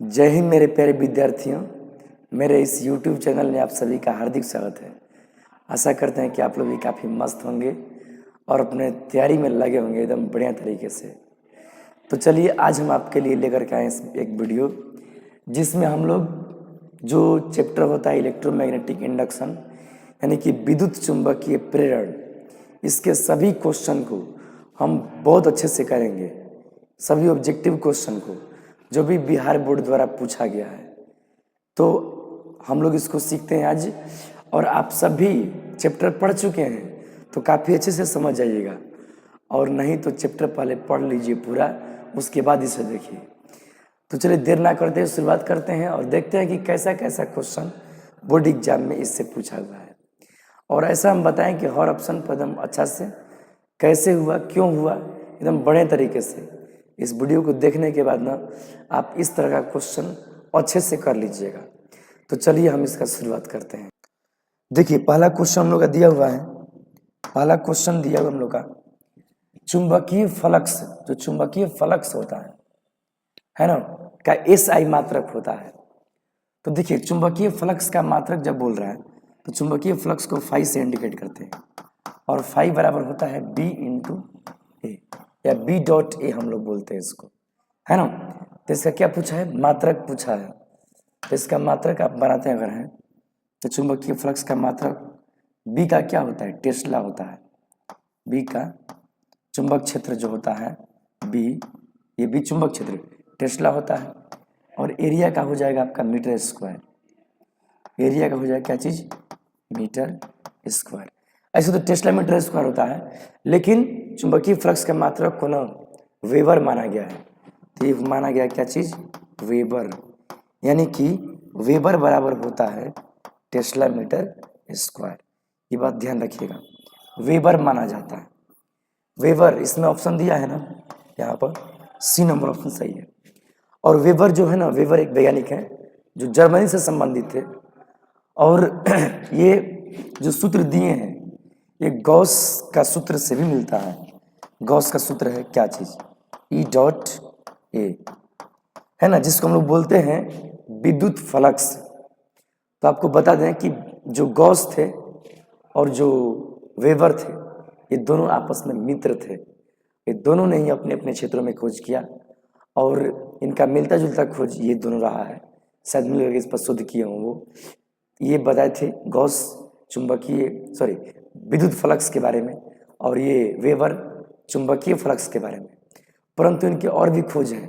जय हिंद मेरे प्यारे विद्यार्थियों, मेरे इस YouTube चैनल में आप सभी का हार्दिक स्वागत है। आशा करते हैं कि आप लोग भी काफ़ी मस्त होंगे और अपने तैयारी में लगे होंगे एकदम बढ़िया तरीके से। तो चलिए आज हम आपके लिए लेकर के आए एक वीडियो जिसमें हम लोग जो चैप्टर होता है इलेक्ट्रोमैग्नेटिक इंडक्शन यानी कि विद्युत चुंबकीय प्रेरण, इसके सभी क्वेश्चन को हम बहुत अच्छे से करेंगे। सभी ऑब्जेक्टिव क्वेश्चन को जो भी बिहार बोर्ड द्वारा पूछा गया है, तो हम लोग इसको सीखते हैं आज। और आप सभी चैप्टर पढ़ चुके हैं तो काफ़ी अच्छे से समझ जाइएगा, और नहीं तो चैप्टर पहले पढ़ लीजिए पूरा, उसके बाद इसे देखिए। तो चलिए देर ना करते हुए शुरुआत करते हैं और देखते हैं कि कैसा कैसा क्वेश्चन बोर्ड एग्जाम में इससे पूछा हुआ है। और ऐसा हम बताएं कि हर ऑप्शन पर एकदम अच्छा से कैसे हुआ, क्यों हुआ, एकदम बड़े तरीके से इस वीडियो को देखने के बाद ना आप इस तरह का क्वेश्चन अच्छे से कर लीजिएगा। तो चलिए हम इसका शुरुआत करते हैं। देखिए पहला क्वेश्चन हम लोग का दिया हुआ है। पहला क्वेश्चन दिया हुआ हम लोग का चुंबकीय फ्लक्स, जो चुंबकीय फ्लक्स होता है ना, का SI मात्रक होता है। तो देखिए चुंबकीय फ्लक्स का मात्रक जब बोल रहा है तो चुंबकीय फ्लक्स को फाई से इंडिकेट करते हैं, और फाई बराबर होता है B इंटू ए, या B डॉट ए हम लोग बोलते हैं इसको, है ना। तो इसका क्या पूछा है, मात्रक पूछा है। तो इसका मात्रक आप बनाते हैं अगर हैं तो चुंबकीय फ्लक्स का मात्रक B का क्या होता है, टेस्ला होता है। B का चुंबक क्षेत्र जो होता है B, ये B चुंबक क्षेत्र टेस्ला होता है, और एरिया का हो जाएगा आपका मीटर स्क्वायर। एरिया का हो जाएगा क्या चीज़, मीटर स्क्वायर। ऐसे तो टेस्ला मीटर स्क्वायर होता है, लेकिन चुंबकीय फ्लक्स का मात्रक को ना वेबर माना गया है। तो ये माना गया क्या चीज़, वेबर, यानी कि वेबर बराबर होता है टेस्ला मीटर स्क्वायर। ये बात ध्यान रखिएगा, वेबर माना जाता है। वेबर इसमें ऑप्शन दिया है ना, यहाँ पर C नंबर ऑप्शन सही है। और वेबर जो है ना, वेबर एक वैज्ञानिक है जो जर्मनी से संबंधित थे, और ये जो सूत्र दिए हैं ये गॉस का सूत्र से भी मिलता है। गॉस का सूत्र है क्या चीज़, E डॉट ए, है ना, जिसको हम लोग बोलते हैं विद्युत फ्लक्स। तो आपको बता दें कि जो गॉस थे और जो वेबर थे, ये दोनों आपस में मित्र थे। ये दोनों ने ही अपने अपने क्षेत्रों में खोज किया, और इनका मिलता जुलता खोज ये दोनों रहा है। शायद मिलकर इस पर शोध किए हों वो। ये बताए थे गॉस विद्युत फ्लक्स के बारे में, और ये वेबर चुंबकीय फ्लक्स के बारे में। परंतु इनके और भी खोज हैं।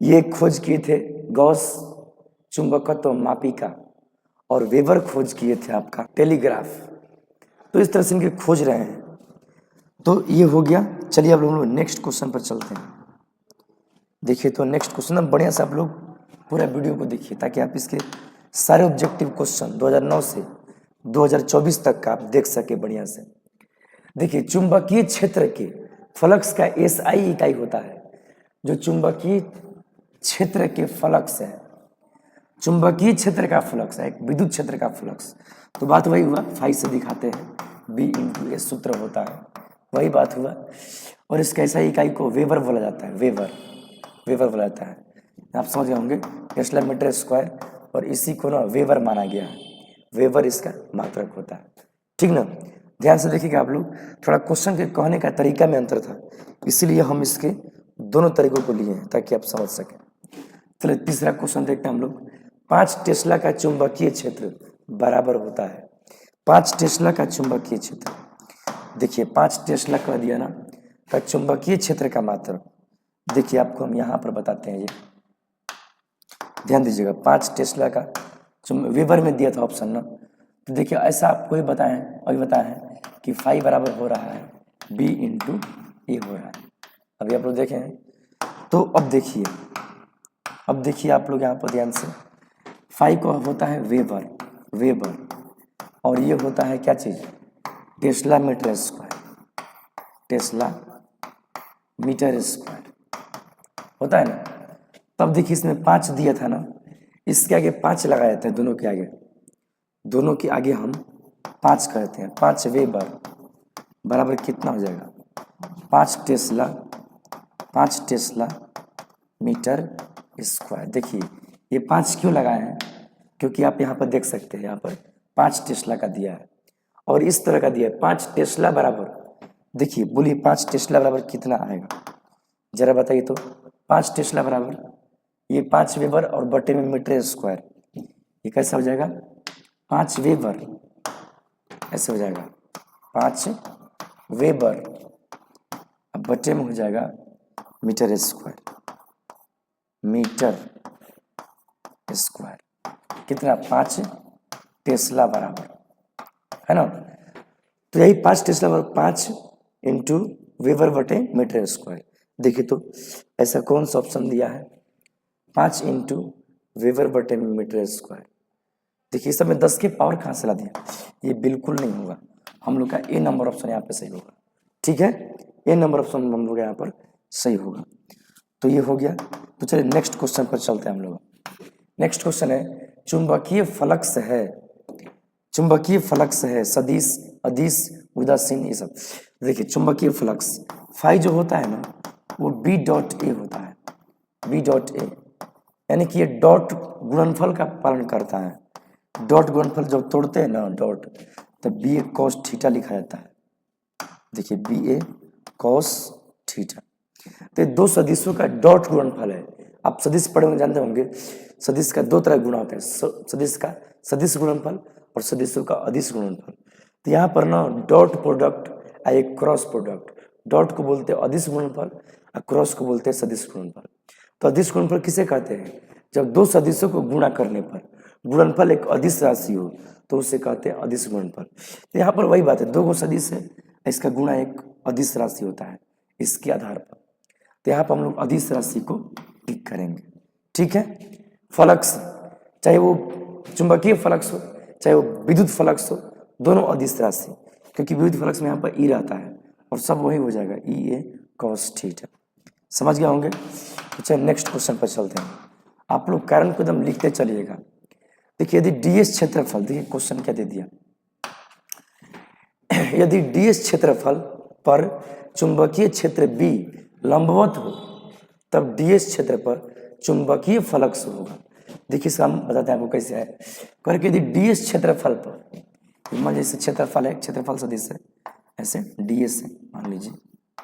ये खोज किए थे गॉस चुंबकत्व मापिका, और वेबर खोज किए थे आपका टेलीग्राफ। तो इस तरह से इनके खोज रहे हैं। तो ये हो गया। चलिए अब हम लोग नेक्स्ट क्वेश्चन पर चलते हैं। देखिए तो नेक्स्ट क्वेश्चन बढ़िया से आप लोग पूरा वीडियो को देखिए, ताकि आप इसके सारे ऑब्जेक्टिव क्वेश्चन 2009 से 2024 तक का आप देख सके बढ़िया से। देखिए चुंबकीय क्षेत्र के फ्लक्स का SI इकाई होता है। जो चुंबकीय क्षेत्र के फ्लक्स है, चुंबकीय क्षेत्र का फ्लक्स है, एक विद्युत क्षेत्र का फ्लक्स, तो बात वही हुआ, फाई से दिखाते हैं, B इंटू ए सूत्र होता है, वही बात हुआ। और इसका SI इकाई को वेबर बोला जाता है, वेबर बोला जाता है। आप समझ गए होंगे, टेस्ला मीटर स्क्वायर, और इसी को ना वेबर माना गया है। वेबर इसका मात्रक होता है, ठीक ना। ध्यान से देखिएगा आप लोग, थोड़ा क्वेश्चन के कहने का तरीका में अंतर था, इसीलिए हम इसके दोनों तरीकों को लिए हैं ताकि आप समझ सकें। चलिए तीसरा क्वेश्चन देखते हैं हम लोग। 5 टेस्ला का चुंबकीय क्षेत्र बराबर होता है, 5 टेस्ला का चुंबकीय क्षेत्र। देखिए 5 टेस्ला कह दिया ना, का चुंबकीय क्षेत्र का मात्रक। देखिए आपको हम यहाँ पर बताते हैं, ये ध्यान दीजिएगा। 5 टेस्ला का वेबर में दिया था ऑप्शन ना, तो देखिए ऐसा आपको ही बताया है कि फाई बराबर हो रहा है B इंटू ए हो रहा है। अभी आप लोग देखें तो अब देखिए आप लोग यहाँ पर ध्यान से, फाई को होता है वेबर, और ये होता है क्या चीज़, टेस्ला मीटर स्क्वायर होता है ना। तब देखिए इसमें 5 दिया था ना, इसके आगे 5 लगाए जाते हैं, दोनों के आगे हम 5 कहते हैं। 5 वेबर बराबर कितना हो जाएगा, 5 टेस्ला मीटर स्क्वायर। देखिए ये 5 क्यों लगाए हैं? क्योंकि आप यहाँ पर देख सकते हैं, यहाँ पर 5 टेस्ला का दिया है और इस तरह का दिया है 5 टेस्ला बराबर। देखिए बोलिए 5 टेस्ला बराबर कितना आएगा, जरा बताइए तो। 5 टेस्ला बराबर ये 5 वेबर और बटे में मीटर स्क्वायर, ये कैसा हो जाएगा? 5 वेबर ऐसे हो जाएगा, 5 वेबर अब बटे में हो जाएगा मीटर स्क्वायर, मीटर स्क्वायर कितना? 5 टेस्ला बराबर, है ना। तो यही 5 टेस्ला बराबर 5 इंटू वेबर बटे मीटर स्क्वायर। देखिए तो ऐसा कौन सा ऑप्शन दिया है? 5 इंटू वेबर बटे मीटर स्क्वायर। देखिए इस समय 10 के पावर कहाँ से ला दिया, ये बिल्कुल नहीं होगा। हम लोग का ए नंबर ऑप्शन यहाँ पे सही होगा, ठीक है। ए नंबर ऑप्शन हम लोग यहाँ पर सही होगा। तो ये हो गया। तो चलिए नेक्स्ट क्वेश्चन पर चलते हैं हम लोग। नेक्स्ट क्वेश्चन है चुंबकीय फ्लक्स है, चुंबकीय फ्लक्स है सदिश अदिश उदासीन ये सब। देखिए चुंबकीय फ्लक्स फाई जो होता है ना वो बी डॉट ए होता है, बी डॉट ए, यानी कि ये डॉट गुणनफल का पालन करता है। डॉट गुणनफल जब तोड़ते हैं ना डॉट, तब बी ए कॉस थीटा लिखा जाता है। देखिए बी ए कॉस थीटा। तो दो सदिशों का डॉट गुणनफल है। आप सदिश पढ़े होंगे, जानते होंगे सदिश का दो तरह गुणा होता है, सदिश का सदिश गुणनफल और सदिशों का अदिश गुणनफल। तो यहाँ पर ना डॉट प्रोडक्ट या एक क्रॉस प्रोडक्ट, डॉट को बोलते हैं अदिश गुणनफल और क्रॉस को बोलते हैं सदिश गुणनफल। तो अदिश गुणनफल किसे कहते हैं? जब दो सदिशों को गुणा करने पर गुणनफल एक अदिश राशि हो तो उसे कहते हैं अदिश गुणनफल। तो यहाँ पर वही बात है, दो गो सदिश है, इसका गुणा एक अदिश राशि होता है इसके आधार पर। तो यहाँ पर हम लोग अदिश राशि को टिक करेंगे, ठीक है। फ्लक्स चाहे वो चुंबकीय फ्लक्स हो चाहे वो विद्युत फ्लक्स हो, दोनों अदिश राशि, क्योंकि विद्युत फ्लक्स में यहाँ पर ई रहता है और सब वही हो जाएगा ई ए कॉस थीटा। समझ गए होंगे। तो चलिए नेक्स्ट क्वेश्चन पर चलते हैं। आप लोग कारण को एकदम लिखते चलिएगा। देखिए यदि डीएस क्षेत्रफल, देखिए क्वेश्चन क्या दे दिया, यदि डीएस क्षेत्रफल पर चुंबकीय क्षेत्र बी लंबवत हो तब डीएस क्षेत्र पर चुंबकीय फ्लक्स होगा। देखिए इसका हम बताते हैं आपको कैसे है। करके यदि डीएस क्षेत्रफल पर, मान जैसे क्षेत्रफल है, क्षेत्रफल सदिश है, ऐसे डीएस है, मान लीजिए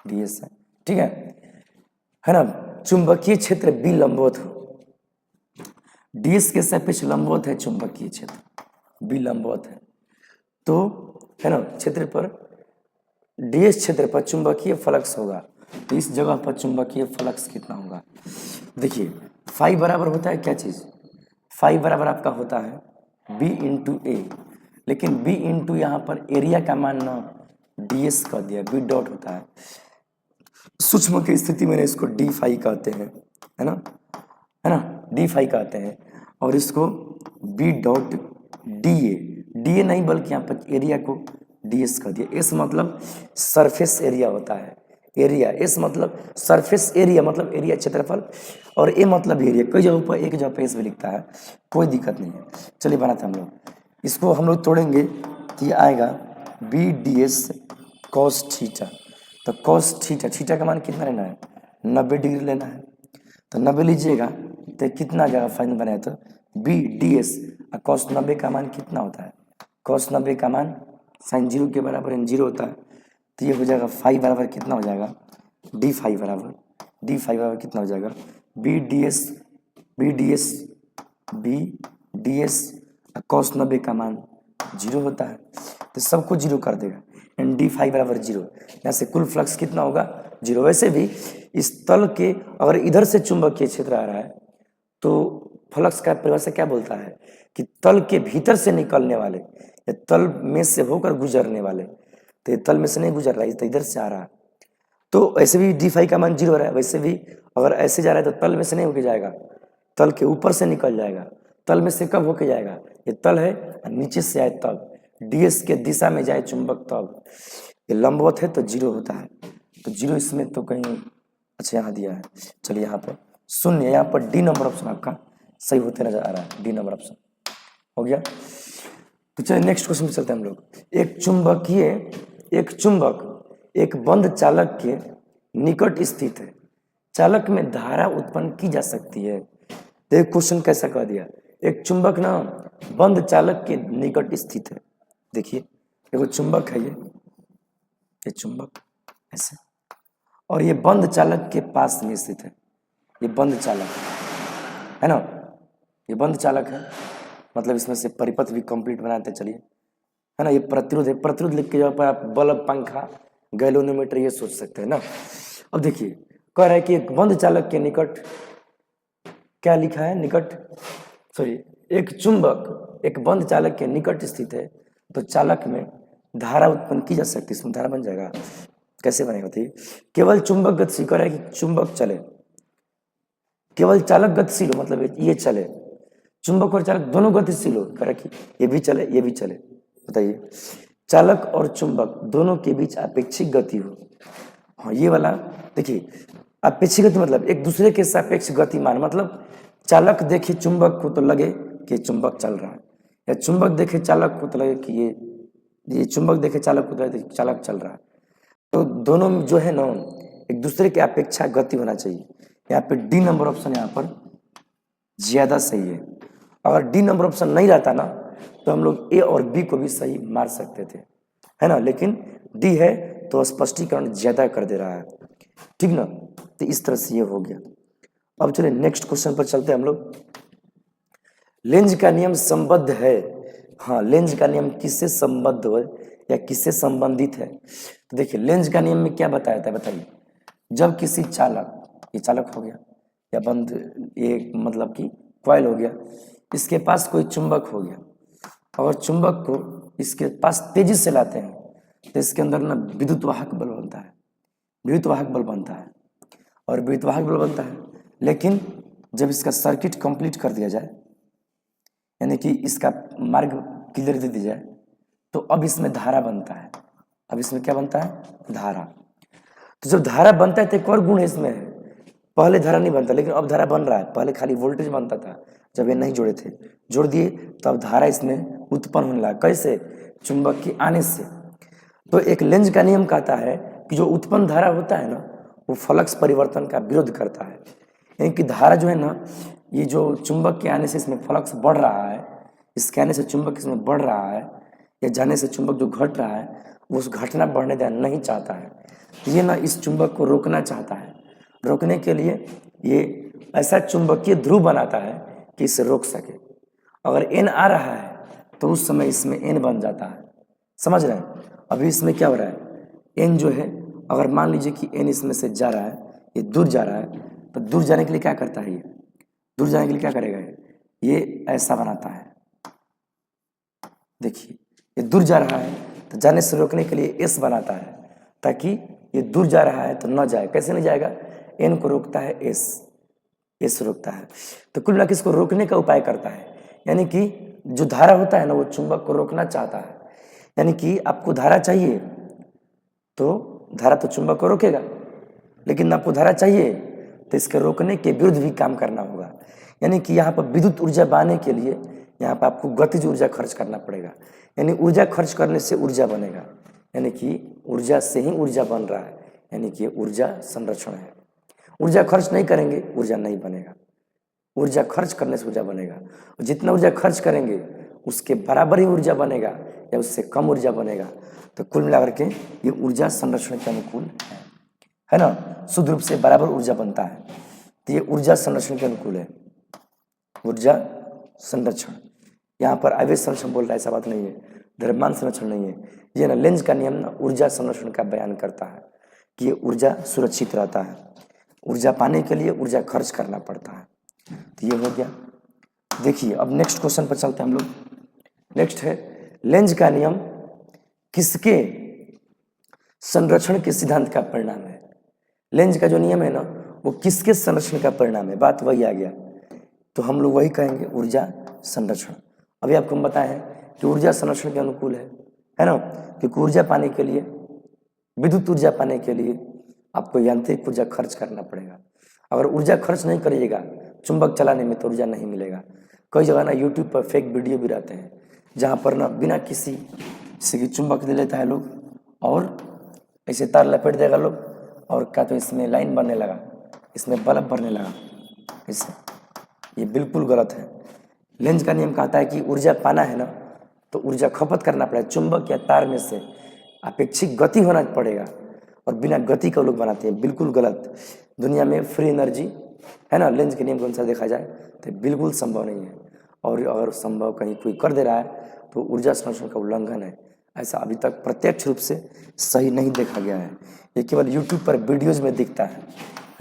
डीएस है, ठीक है ना। चुंबकीय क्षेत्र बी लंबवत हो, डीएस के सापेक्ष लंबवत है चुंबकीय क्षेत्र बी लंबवत है, तो है ना क्षेत्र पर डीएस क्षेत्र पर चुंबकीय फ्लक्स होगा। तो इस जगह पर चुंबकीय फ्लक्स कितना होगा? देखिए फाई बराबर होता है क्या चीज? फाई बराबर आपका होता है बी इंटू ए, लेकिन बी इंटू यहाँ पर एरिया का मान ना डीएस कर दिया, बी डॉट होता है। सूक्ष्म की स्थिति में इसको डी फाई कहते हैं, है ना, डी फाई कहते हैं। और इसको बी डॉट डी ए नहीं बल्कि यहाँ पर एरिया को डीएस कर दिया। एस मतलब सरफेस एरिया होता है, एरिया, एस मतलब सरफेस एरिया मतलब एरिया क्षेत्रफल, और ए मतलब एरिया। कई जगहों पर एक जगह पे एस भी लिखता है, कोई दिक्कत नहीं है। चलिए बनाते हम लोग, इसको हम लोग तोड़ेंगे तो ये आएगा B D S cos theta. तो कॉस थीटा, थीटा का मान कितना लेना है? 90 डिग्री लेना है। तो 90 लीजिएगा तो कितना जगह फाइनल बनाया, तो बी डी एस कॉस 90 का मान कितना होता है? कॉस 90 का मान साइन जीरो के बराबर एन जीरो होता है। तो ये हो जाएगा फाई बराबर कितना हो जाएगा? डी फाई बराबर कितना हो जाएगा? बी डी एस कॉस 90 का मान जीरो होता है, तो सबको जीरो कर देगा। एंड डी फाई बराबर जीरो, यहाँ से कुल फ्लक्स कितना होगा? जीरो। वैसे भी इस तल के अगर इधर से चुंबकीय क्षेत्र आ रहा है तो फ्लक्स का परिभाषा क्या बोलता है कि तल के भीतर से निकलने वाले या तल में से होकर गुजरने वाले। तो ये तल में से नहीं गुजर रहा है, तो इधर से आ रहा है, तो ऐसे भी डी फाई का मान जीरो रहा है। वैसे भी अगर ऐसे जा रहा है तो तल में से नहीं होके जाएगा, तल के ऊपर से निकल जाएगा। तल में से कब होके जाएगा? ये तल है, नीचे से आए तब, डीएस के दिशा में जाए चुंबक तब। ये लंबवत है तो जीरो होता है, तो जीरो इसमें तो कहीं, अच्छा यहाँ दिया है, चलिए यहाँ पर शून्य, यहाँ पर डी नंबर ऑप्शन आपका सही होते नजर आ रहा है, डी नंबर ऑप्शन हो गया। तो चलिए नेक्स्ट क्वेश्चन में चलते हैं हम लोग। एक चुंबक एक बंद चालक के निकट स्थित है, चालक में धारा उत्पन्न की जा सकती है। एक क्वेश्चन कैसा कह दिया, एक चुंबक ना बंद चालक के निकट स्थित है। देखिए देखो चुंबक है ये चुंबक ऐसे, और ये बंद चालक के पास में स्थित है। ये बंद चालक है ना, ये बंद चालक है, मतलब इसमें से परिपथ भी कंप्लीट बनाते चलिए, है ना। ये प्रतिरोध है, प्रतिरोध लिख के जहाँ पर आप बल्ब, पंखा, गैलोनोमीटर ये सोच सकते हैं ना। अब देखिए कह रहा है कि एक बंद चालक के निकट, क्या लिखा है निकट, सॉरी, एक चुंबक एक बंद चालक के निकट स्थित है, तो चालक में धारा उत्पन्न की जा सकती है। इसमें धारा बन जाएगा, कैसे बनेगा बताइए। केवल चुंबक गतिशील, कह रहा है कि चुंबक चले, केवल चालक गतिशील हो, मतलब ये चले, चुंबक और चालक दोनों गतिशील हो, कह रहा है कि ये भी चले ये भी चले। बताइए चालक और चुंबक दोनों के बीच अपेक्षिक गति हो। हाँ ये वाला देखिए, अपेक्षिक गति मतलब एक दूसरे के सापेक्ष गतिमान, मतलब चालक देखे चुंबक को तो लगे कि चुंबक चल रहा है, या चुंबक देखे चालक को तो लगे कि ये चुंबक देखे चालक को तो लगे चालक चल रहा है। तो दोनों में जो है ना एक दूसरे के अपेक्षा गति होना चाहिए। यहाँ पे डी नंबर ऑप्शन यहाँ पर ज्यादा सही है। अगर डी नंबर ऑप्शन नहीं रहता ना तो हम लोग ए और बी को भी सही मार सकते थे, है ना, लेकिन डी है तो स्पष्टीकरण ज्यादा कर दे रहा है, ठीक ना। तो इस तरह से ये हो गया। अब चलिए नेक्स्ट क्वेश्चन पर चलते हैं हम लोग। लेंज का नियम संबद्ध है। हाँ, लेंज का नियम किससे संबद्ध है या किससे संबंधित है। तो देखिए लेंज का नियम में क्या बताया था, बताइए। जब किसी चालक, ये चालक हो गया या बंद, ये मतलब कि कॉइल हो गया, इसके पास कोई चुंबक हो गया, और चुंबक को इसके पास तेजी से लाते हैं तो इसके अंदर ना विद्युत वाहक बल बनता है, विद्युत वाहक बल बनता है, और विद्युत वाहक बल बनता है। लेकिन जब इसका सर्किट कंप्लीट कर दिया जाए, यानी कि इसका मार्ग क्लियर दे दिया जाए, तो अब इसमें धारा बनता है। अब इसमें क्या बनता है, धारा। तो जब धारा बनता है तो एक और गुण है इसमें, पहले धारा नहीं बनता लेकिन अब धारा बन रहा है। पहले खाली वोल्टेज बनता था जब ये नहीं जोड़े थे, जोड़ दिए तो अब धारा इसमें उत्पन्न होने लगा। कैसे, चुंबक के आने से। तो एक लेंज का नियम कहता है कि जो उत्पन्न धारा होता है ना वो फ्लक्स परिवर्तन का विरोध करता है। यानी कि धारा जो है ना, ये जो चुंबक के आने से इसमें फ्लक्स बढ़ रहा है, इसके आने से चुंबक इसमें बढ़ रहा है, या जाने से चुंबक जो घट रहा है वो उस घटना बढ़ने देना नहीं चाहता है। तो ये ना इस चुंबक को रोकना चाहता है। रोकने के लिए ये ऐसा चुंबकीय ध्रुव बनाता है कि इसे रोक सके। अगर एन आ रहा है तो उस समय इसमें एन बन जाता है, समझ रहे हैं। अभी इसमें क्या हो रहा है, एन जो है, अगर मान लीजिए कि एन इसमें से जा रहा है, ये दूर जा रहा है, तो दूर जाने के लिए क्या करता है, ये दूर जाने के लिए क्या करेगा, ये ऐसा बनाता है। देखिए ये दूर जा रहा है तो जाने से रोकने के लिए एस बनाता है, ताकि ये दूर जा रहा है तो न जाए। कैसे नहीं जाएगा, एन को रोकता है एस रोकता है। तो कुल मिला के इसको रोकने का उपाय करता है। यानी कि जो धारा होता है ना वो चुंबक को रोकना चाहता है। यानी कि आपको धारा चाहिए तो धारा तो चुंबक को रोकेगा, लेकिन आपको धारा चाहिए तो इसके रोकने के विरुद्ध भी काम करना होगा। यानी कि यहाँ पर विद्युत ऊर्जा बनाने के लिए यहाँ पर आपको गतिज ऊर्जा खर्च करना पड़ेगा। यानी ऊर्जा खर्च करने से ऊर्जा बनेगा, यानी कि ऊर्जा से ही ऊर्जा बन रहा है, यानी कि ऊर्जा संरक्षण है। ऊर्जा खर्च नहीं करेंगे ऊर्जा नहीं बनेगा, ऊर्जा खर्च करने से ऊर्जा बनेगा। और जितना ऊर्जा खर्च करेंगे उसके बराबर ही ऊर्जा बनेगा या उससे कम ऊर्जा बनेगा। तो कुल मिलाकर के ये ऊर्जा संरक्षण के अनुकूल है ना, शुद्ध रूप से बराबर ऊर्जा बनता है। तो ये ऊर्जा संरक्षण के अनुकूल है, ऊर्जा संरक्षण। यहाँ पर आवेश संरक्षण बोल रहा है, ऐसा बात नहीं है, द्रव्यमान संरक्षण नहीं है। ये ना लेंज का नियम ना ऊर्जा संरक्षण का बयान करता है कि ये ऊर्जा सुरक्षित रहता है। ऊर्जा पाने के लिए ऊर्जा खर्च करना पड़ता है। तो ये हो गया। देखिए अब नेक्स्ट क्वेश्चन पर चलते हैं हम लोग। नेक्स्ट है लेंज का नियम किसके संरक्षण के सिद्धांत का परिणाम है। लेंज का जो नियम है ना वो किसके संरक्षण का परिणाम है, बात वही आ गया। तो हम लोग वही कहेंगे, ऊर्जा संरक्षण। अभी आपको हम बताएं कि ऊर्जा संरक्षण के अनुकूल है ना, क्योंकि ऊर्जा पाने के लिए, विद्युत ऊर्जा पाने के लिए आपको यांत्रिक ऊर्जा खर्च करना पड़ेगा। अगर ऊर्जा खर्च नहीं करिएगा चुंबक चलाने में तो ऊर्जा नहीं मिलेगा। कई जगह ना यूट्यूब पर फेक वीडियो भी रहते हैं जहाँ पर ना बिना किसी की चुंबक दे लेता है लोग और ऐसे तार लपेट देगा लोग, और क्या तो इसमें लाइन बनने लगा, इसमें बल्ब भरने लगा, इससे ये बिल्कुल गलत है। लेंज का नियम कहता है कि ऊर्जा पाना है ना तो ऊर्जा खपत करना पड़ेगा। चुंबक या तार में से अपेक्षित गति होना पड़ेगा और बिना गति का लोग बनाते हैं, बिल्कुल गलत। दुनिया में फ्री एनर्जी है ना, लेंज के नियम के अनुसार देखा जाए तो बिल्कुल संभव नहीं है। और अगर संभव कहीं कोई कर दे रहा है तो ऊर्जा संरक्षण का उल्लंघन है। ऐसा अभी तक प्रत्यक्ष रूप से सही नहीं देखा गया है। ये केवल यूट्यूब पर वीडियोज में दिखता है,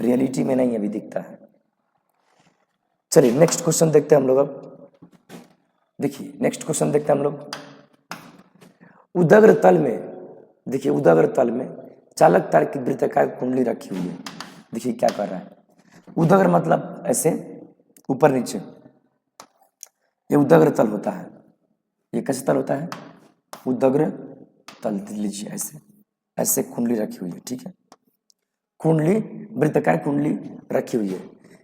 रियलिटी में नहीं अभी दिखता है। चलिए नेक्स्ट क्वेश्चन देखते हैं हम लोग। अब देखिए नेक्स्ट क्वेश्चन देखते हैं हम लोग। उदग्र तल में, देखिए उदग्र तल में चालक तार की वृत्ताकार कुंडली रखी हुई है। देखिए क्या कर रहा है। उदग्र मतलब ऐसे ऊपर नीचे, ये उदग्र तल होता है। ये कैसे तल होता है, उदग्र तल लीजिए, ऐसे ऐसे कुंडली रखी हुई है, ठीक है। कुंडली वृत्ताकार कुंडली रखी हुई है।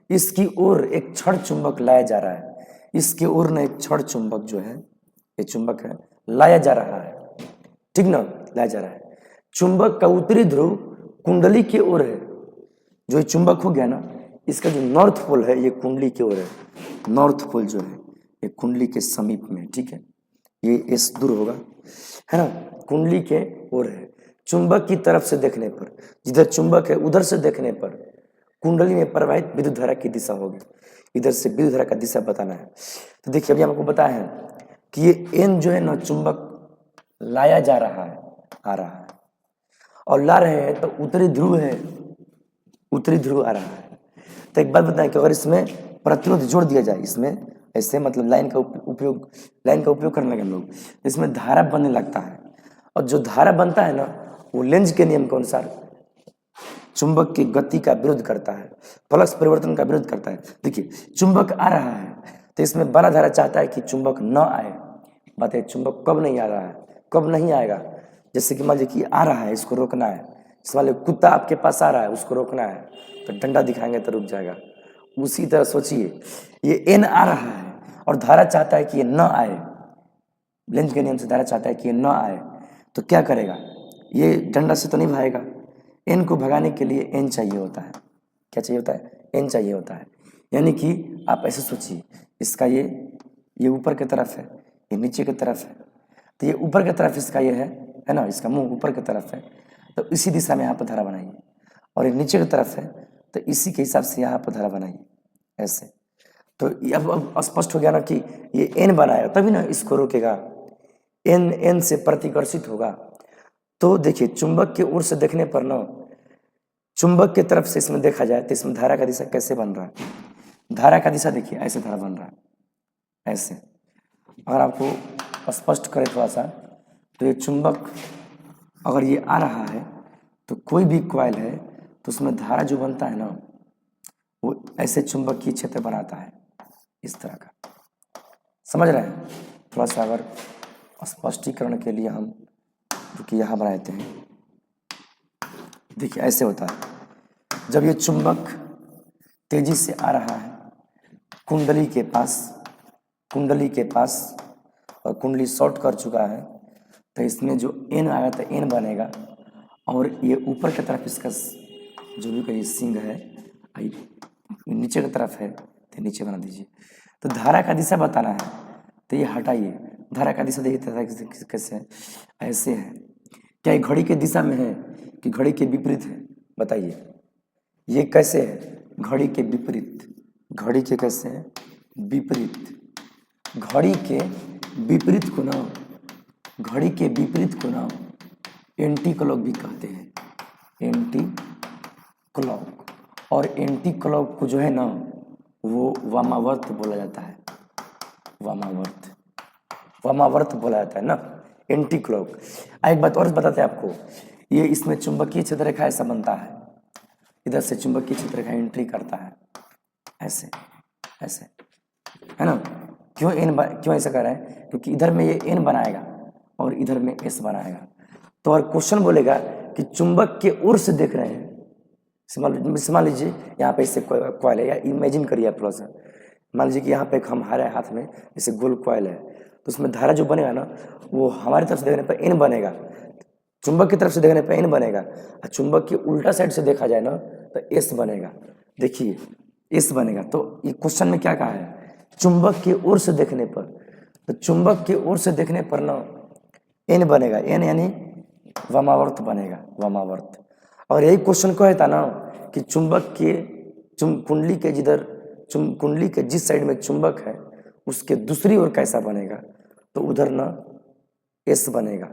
इसकी ओर एक क्षण चुंबक लाया जा रहा है। इसके ओर ना एक क्षण चुंबक जो है, ये चुंबक है, लाया जा रहा है, ठीक ना, लाया जा रहा है। चुंबक का उत्तरी ध्रुव कुंडली की ओर है। जो ये चुंबक हो गया ना, इसका जो नॉर्थ पोल है ये कुंडली की ओर है। नॉर्थ पोल जो है ये कुंडली के समीप में, ठीक है। ये इस दूर होगा, है ना, कुंडली के ओर है। चुंबक की तरफ से देखने पर, जिधर चुंबक है उधर से देखने पर कुंडली में प्रवाहित विद्युत धारा की दिशा होगी। इधर से विद्युत धारा का दिशा बताना है। तो देखिए अभी हमको बताया है कि ये एन जो है ना चुंबक लाया जा रहा है, आ रहा है, और ला रहे हैं तो उत्तरी ध्रुव है, उत्तरी ध्रुव आ रहा है। तो एक बात बताएं कि अगर इसमें प्रतिरोध जोड़ दिया जाए, इसमें ऐसे मतलब लाइन का उपयोग करने लगे हम लोग, इसमें धारा बनने लगता है। और जो धारा बनता है ना वो लेंज के नियम के अनुसार चुंबक की गति का विरोध करता है, फ्लक्स परिवर्तन का विरोध करता है। देखिए चुंबक आ रहा है तो इसमें बड़ा धारा चाहता है कि चुंबक न आए। बताइए चुंबक कब नहीं आ रहा है, कब नहीं आएगा। जैसे कि मान लीजिए कि आ रहा है, इसको रोकना है। इस वाले कुत्ता आपके पास आ रहा है, उसको रोकना है तो डंडा दिखाएंगे तो रुक जाएगा। उसी तरह सोचिए ये एन आ रहा है और धारा चाहता है कि ये न आए। लेंज के नियम से धारा चाहता है कि ये न आए तो क्या करेगा, ये डंडा से तो नहीं भागेगा। एन को भगाने के लिए एन चाहिए होता है। क्या चाहिए होता है, एन चाहिए होता है। यानी कि आप ऐसे सोचिए, इसका ये ऊपर की तरफ है, ये नीचे की तरफ है, तो ये ऊपर की तरफ इसका ये है ना, इसका मुंह ऊपर की तरफ है तो इसी दिशा में यहाँ पर धारा बनाइए। और ये नीचे की तरफ है तो इसी के हिसाब से यहाँ पर धारा बनाइए ऐसे। तो अब स्पष्ट हो गया ना कि ये एन बनाएगा तभी ना इसको रोकेगा, एन से प्रतिकर्षित होगा। तो देखिए चुंबक की ओर से देखने पर ना, चुंबक की तरफ से इसमें देखा जाए तो इसमें धारा का दिशा कैसे बन रहा है। धारा का दिशा देखिए ऐसे धारा बन रहा है ऐसे। अगर आपको स्पष्ट करें थोड़ा सा तो ये चुंबक अगर ये आ रहा है तो कोई भी कॉइल है तो उसमें धारा जो बनता है ना वो ऐसे चुंबकीय क्षेत्र बनाता है इस तरह का। समझ रहे हैं। थोड़ा सा अगर स्पष्टीकरण के लिए हम क्योंकि यहाँ बनाते हैं, देखिए ऐसे होता है। जब ये चुंबक तेजी से आ रहा है कुंडली के पास और कुंडली शॉर्ट कर चुका है तो इसमें जो एन आएगा तो एन बनेगा। और ये ऊपर की तरफ इसका जो भी कोई सिंग है नीचे की तरफ है तो नीचे बना दीजिए। तो धारा का दिशा बताना है तो ये हटाइए। धारा का दिशा देखिए कैसे ऐसे है। क्या ये घड़ी के दिशा में है कि घड़ी के विपरीत है, बताइए। ये कैसे है, घड़ी के विपरीत। घड़ी के कैसे है, विपरीत। घड़ी के विपरीत को ना, घड़ी के विपरीत को ना एंटी क्लॉक भी कहते हैं, एंटी क्लॉक। और एंटी क्लॉक को जो है ना वो वामावर्त बोला जाता है, वामावर्त बोला जाता है ना, एंटी क्लॉक। एक बात और बताते हैं आपको, ये इसमें चुंबकीय क्षेत्र रेखा ऐसा बनता है, इधर से चुंबकीय क्षेत्र रेखा एंट्री करता है ऐसे ऐसे, है ना। क्यों ऐसा कर रहे हैं, क्योंकि इधर में ये एन बनाएगा और इधर में एस बनाएगा। तो और क्वेश्चन बोलेगा कि चुंबक के ओर से देख रहे हैं, मान लीजिए यहाँ पे इससे कॉइल है, या इमेजिन करिए आप थोड़ा सा। मान लीजिए कि यहाँ पे हमारे हाथ में जैसे गोल कॉइल है तो उसमें धारा जो बनेगा ना वो हमारी तरफ से देखने पर एन बनेगा, चुंबक की तरफ से देखने पर एन बनेगा। और चुंबक की उल्टा साइड से देखा जाए ना तो एस बनेगा। देखिए एस बनेगा। तो ये क्वेश्चन में क्या कहा है, चुंबक की ओर से देखने पर, तो चुंबक की ओर से देखने पर ना एन बनेगा, एन यानी वामावर्त बनेगा, वामावर्त। और यही क्वेश्चन को था ना कि चुंबक के कुंडली के जिधर कुंडली के जिस साइड में चुंबक है उसके दूसरी ओर कैसा बनेगा, तो उधर ना एस बनेगा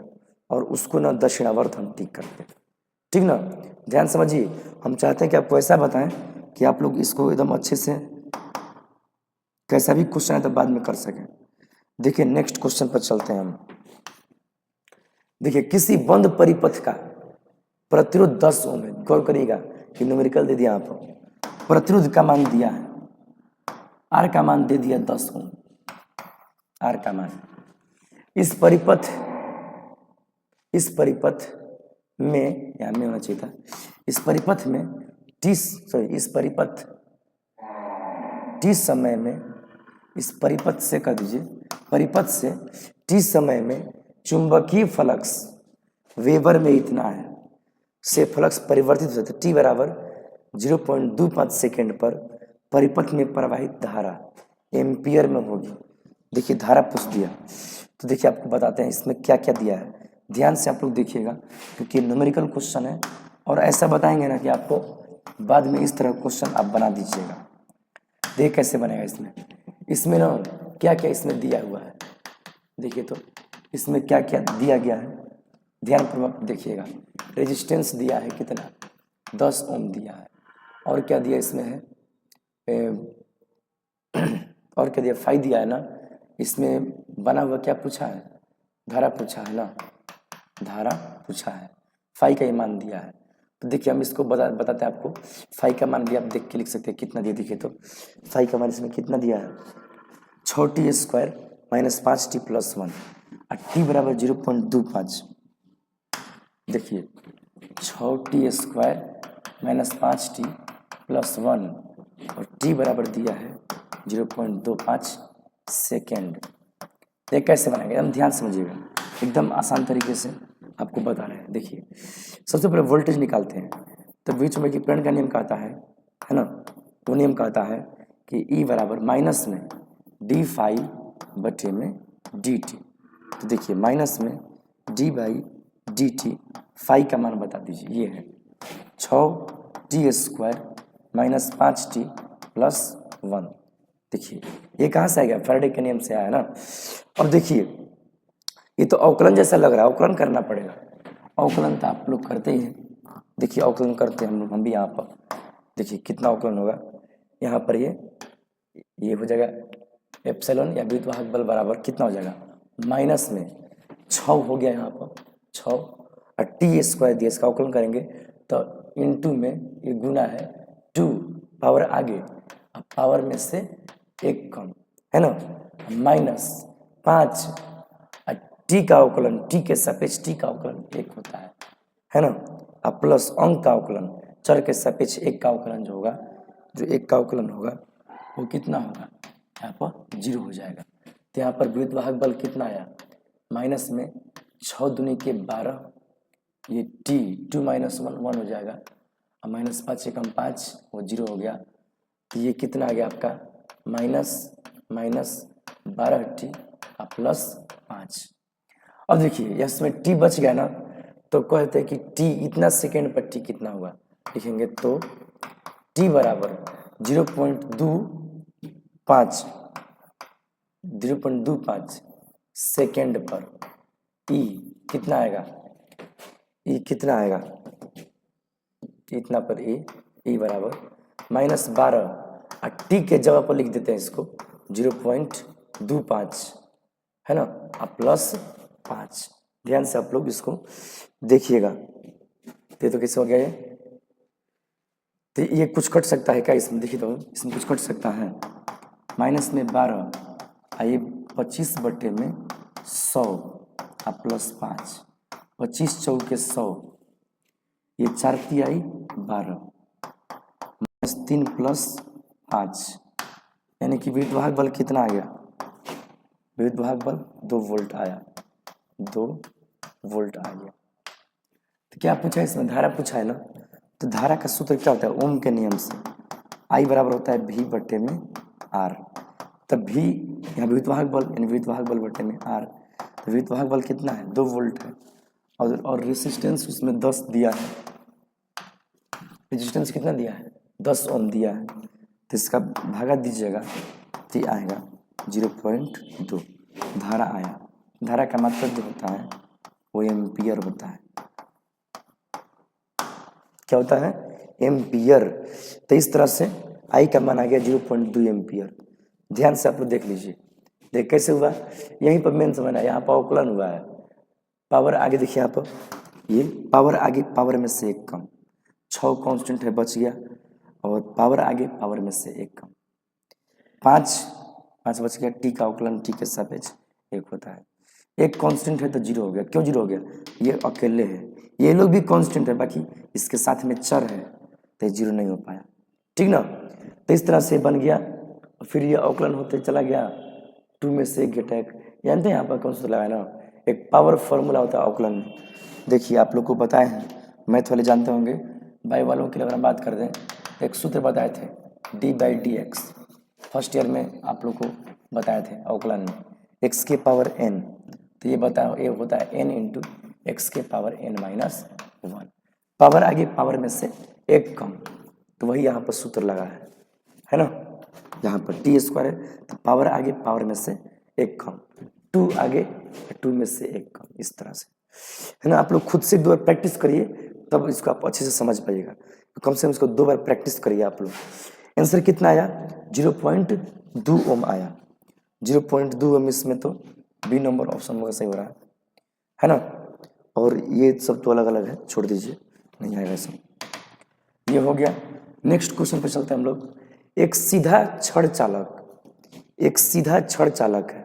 और उसको ना दक्षिणावर्त हम टिक करते हैं। ठीक ना, ध्यान समझिए। हम चाहते हैं कि आपको ऐसा बताएं कि आप लोग इसको एकदम अच्छे से कैसा भी क्वेश्चन है तो बाद में कर सकें। देखिए नेक्स्ट क्वेश्चन पर चलते हैं हम। देखिए किसी बंद परिपथ का प्रतिरोध 10 ओम है। गौर करिएगा कि न्यूमेरिकल दे दिया यहाँ पर, प्रतिरोध का मान दिया है, आर का मान दे दिया 10 ओम, आर का मान। इस परिपथ में, यहाँ में होना चाहिए था, इस परिपथ में टी समय में, इस परिपथ से कर दीजिए, परिपथ से टी समय में चुंबकीय फ्लक्स वेबर में इतना है से फ्लक्स परिवर्तित होता है। टी बराबर 0.25 सेकेंड पर परिपथ में प्रवाहित धारा एम्पियर में होगी। देखिए धारा पूछ दिया, तो देखिए आपको बताते हैं इसमें क्या क्या दिया है। ध्यान से आप लोग देखिएगा क्योंकि न्यूमेरिकल क्वेश्चन है और ऐसा बताएंगे ना कि आपको बाद में इस तरह क्वेश्चन आप बना दीजिएगा। देख कैसे बनेगा इसमें ना क्या क्या इसमें दिया हुआ है। देखिए तो इसमें क्या क्या दिया गया है, ध्यानपूर्वक देखिएगा। रेजिस्टेंस दिया है कितना, 10 ओम दिया है। और क्या दिया इसमें है, और क्या दिया, फाई दिया है ना। इसमें बना हुआ क्या पूछा है, धारा पूछा है ना, धारा पूछा है, फाई का ही मान दिया है। तो देखिए हम इसको बताते हैं आपको। फाई का मान भी आप देख के लिख सकते हैं कितना दिया। देखिए तो फाई का मान इसमें कितना दिया है, 6t² - 5t + 1 और टी बराबर 0.25। देखिए 6t² - 5t + 1 और टी बराबर दिया है 0.25 सेकेंड। देख कैसे बनाएंगे, एकदम ध्यान समझिएगा, एकदम आसान तरीके से आपको बता रहे हैं। देखिए सबसे पहले वोल्टेज निकालते हैं, तो बीच में कि करंट का नियम कहता है ना, वो नियम कहता है कि ई बराबर माइनस में d∅/dt। तो देखिए माइनस में d/dt, फाई का मान बता दीजिए, ये है 6t² - 5t + 1। देखिए ये कहाँ से आएगा, फैराडे के नियम से आया ना। और देखिए ये तो अवकलन जैसा लग रहा है, अवकलन करना पड़ेगा। अवकलन तो आप लोग करते ही हैं। देखिए अवकलन करते हैं हम भी यहाँ पर। देखिए कितना अवकलन होगा, यहाँ पर ये हो जाएगा एप्सिलॉन या विद्युतवाहक बल बराबर कितना हो जाएगा, माइनस में 6 हो गया यहाँ पर 6 और t² दिया, इसका अवकलन करेंगे तो इनटू में ये गुना है 2 पावर आगे, अब पावर में से 1 कम है ना, -5 टी का अवकलन, टी के सापेक्ष टी का अवकलन 1 होता है ना, अब प्लस अंक का अवकलन, चर के सापेक्ष 1 का अवकलन जो होगा, जो 1 का अवकलन होगा वो कितना होगा, यहाँ पर 0 हो जाएगा। तो यहाँ पर विद्युतवाहक बल कितना आया, माइनस में 6 दूनी के 12, ये टी 2 - 1 1 हो जाएगा, और -5 × 5 वो 0 हो गया। तो ये कितना आ गया आपका, -12t +5। अब देखिए इसमें टी बच गया ना, तो कहते हैं कि टी इतना सेकेंड पर टी कितना हुआ, लिखेंगे तो टी बराबर 0.25 सेकेंड पर ई कितना आएगा, ई कितना आएगा, इतना पर ई बराबर -12 और टी के जगह पर लिख देते हैं इसको 0.25 है ना, अब +5। ध्यान से आप लोग इसको देखिएगा। तो कैसे हो गया ये, तो ये कुछ कट सकता है क्या इसमें, देखिए तो इसमें कुछ कट सकता है, माइनस में 12 आइए 25/100 और +5, 25 चौके 100, ये 4 तिहाई 12 -3 + 5, यानी कि विद्युतवाहक बल कितना आ गया, विद्युतवाहक बल 2 वोल्ट आया, 2 वोल्ट आ गया। तो क्या पूछा है इसमें, धारा पूछा है ना, तो धारा का सूत्र क्या होता है, ओम के नियम से आई बराबर होता है V बट्टे में R। तब V यहाँ विद्युतवाहक बल यानी विद्युतवाहक बल बट्टे में R। तो विद्युतवाहक बल कितना है 2 वोल्ट है और रेसिस्टेंस उसमें 10 दिया है। रेजिस्टेंस कितना दिया है 10 ओम दिया है। तो इसका भागा दीजिएगा तो ये आएगा 0.2 धारा आया। धारा का मतलब जो होता है वो एम्पियर होता है। क्या होता है एम्पियर। तो इस तरह से आई का मान आ गया 0.2 एम्पियर। ध्यान से आप लोग देख लीजिए। देख कैसे हुआ यहीं पर मेन समझना। यहाँ पर अवकलन हुआ है। पावर आगे देखिए यहाँ पर ये पावर आगे पावर में से 1 कम 6 कांस्टेंट है बच गया और पावर आगे पावर में से 1 कम 5 बच गया। टी का अवकलन टी के सापेक्ष 1 होता है। 1 कांस्टेंट है तो 0 हो गया। क्यों 0 हो गया ये अकेले है। ये लोग भी कांस्टेंट है बाकी इसके साथ में चर है तो 0 नहीं हो पाया। ठीक ना। तो इस तरह से बन गया। फिर ये अवकलन होते चला गया 2 में से 1 घटक। जानते हैं यहाँ पर कौन सा लगाया ना एक पावर फॉर्मूला होता है अवकलन में। देखिए आप लोग को बताए हैं मैथ वाले जानते होंगे। बाई वालों के लिए अगर हम बात कर दें तो एक सूत्र बताए थे d/dx। फर्स्ट ईयर में आप लोग को बताए थे अवकलन में x के पावर n। तो ये बताओ ये होता है n इंटू एक्स के पावर n-1। पावर आगे पावर में से 1 कम तो वही यहाँ पर सूत्र लगा है ना। यहाँ पर t² है तो पावर आगे पावर में से 1 कम 2 आगे 2 में से 1 कम इस तरह से है ना। आप लोग खुद से 2 बार प्रैक्टिस करिए तब इसको आप अच्छे से समझ पाइएगा। तो कम से कम इसको 2 बार प्रैक्टिस करिए आप लोग। आंसर कितना आया 0.2 ओम आया। 0.2 ओम इसमें तो बी नंबर ऑप्शन होगा सही हो रहा है ना। और ये सब तो अलग अलग है छोड़ दीजिए नहीं आएगा सब। ये हो गया। नेक्स्ट क्वेश्चन पे चलते हैं हम लोग। एक सीधा छड़ चालक है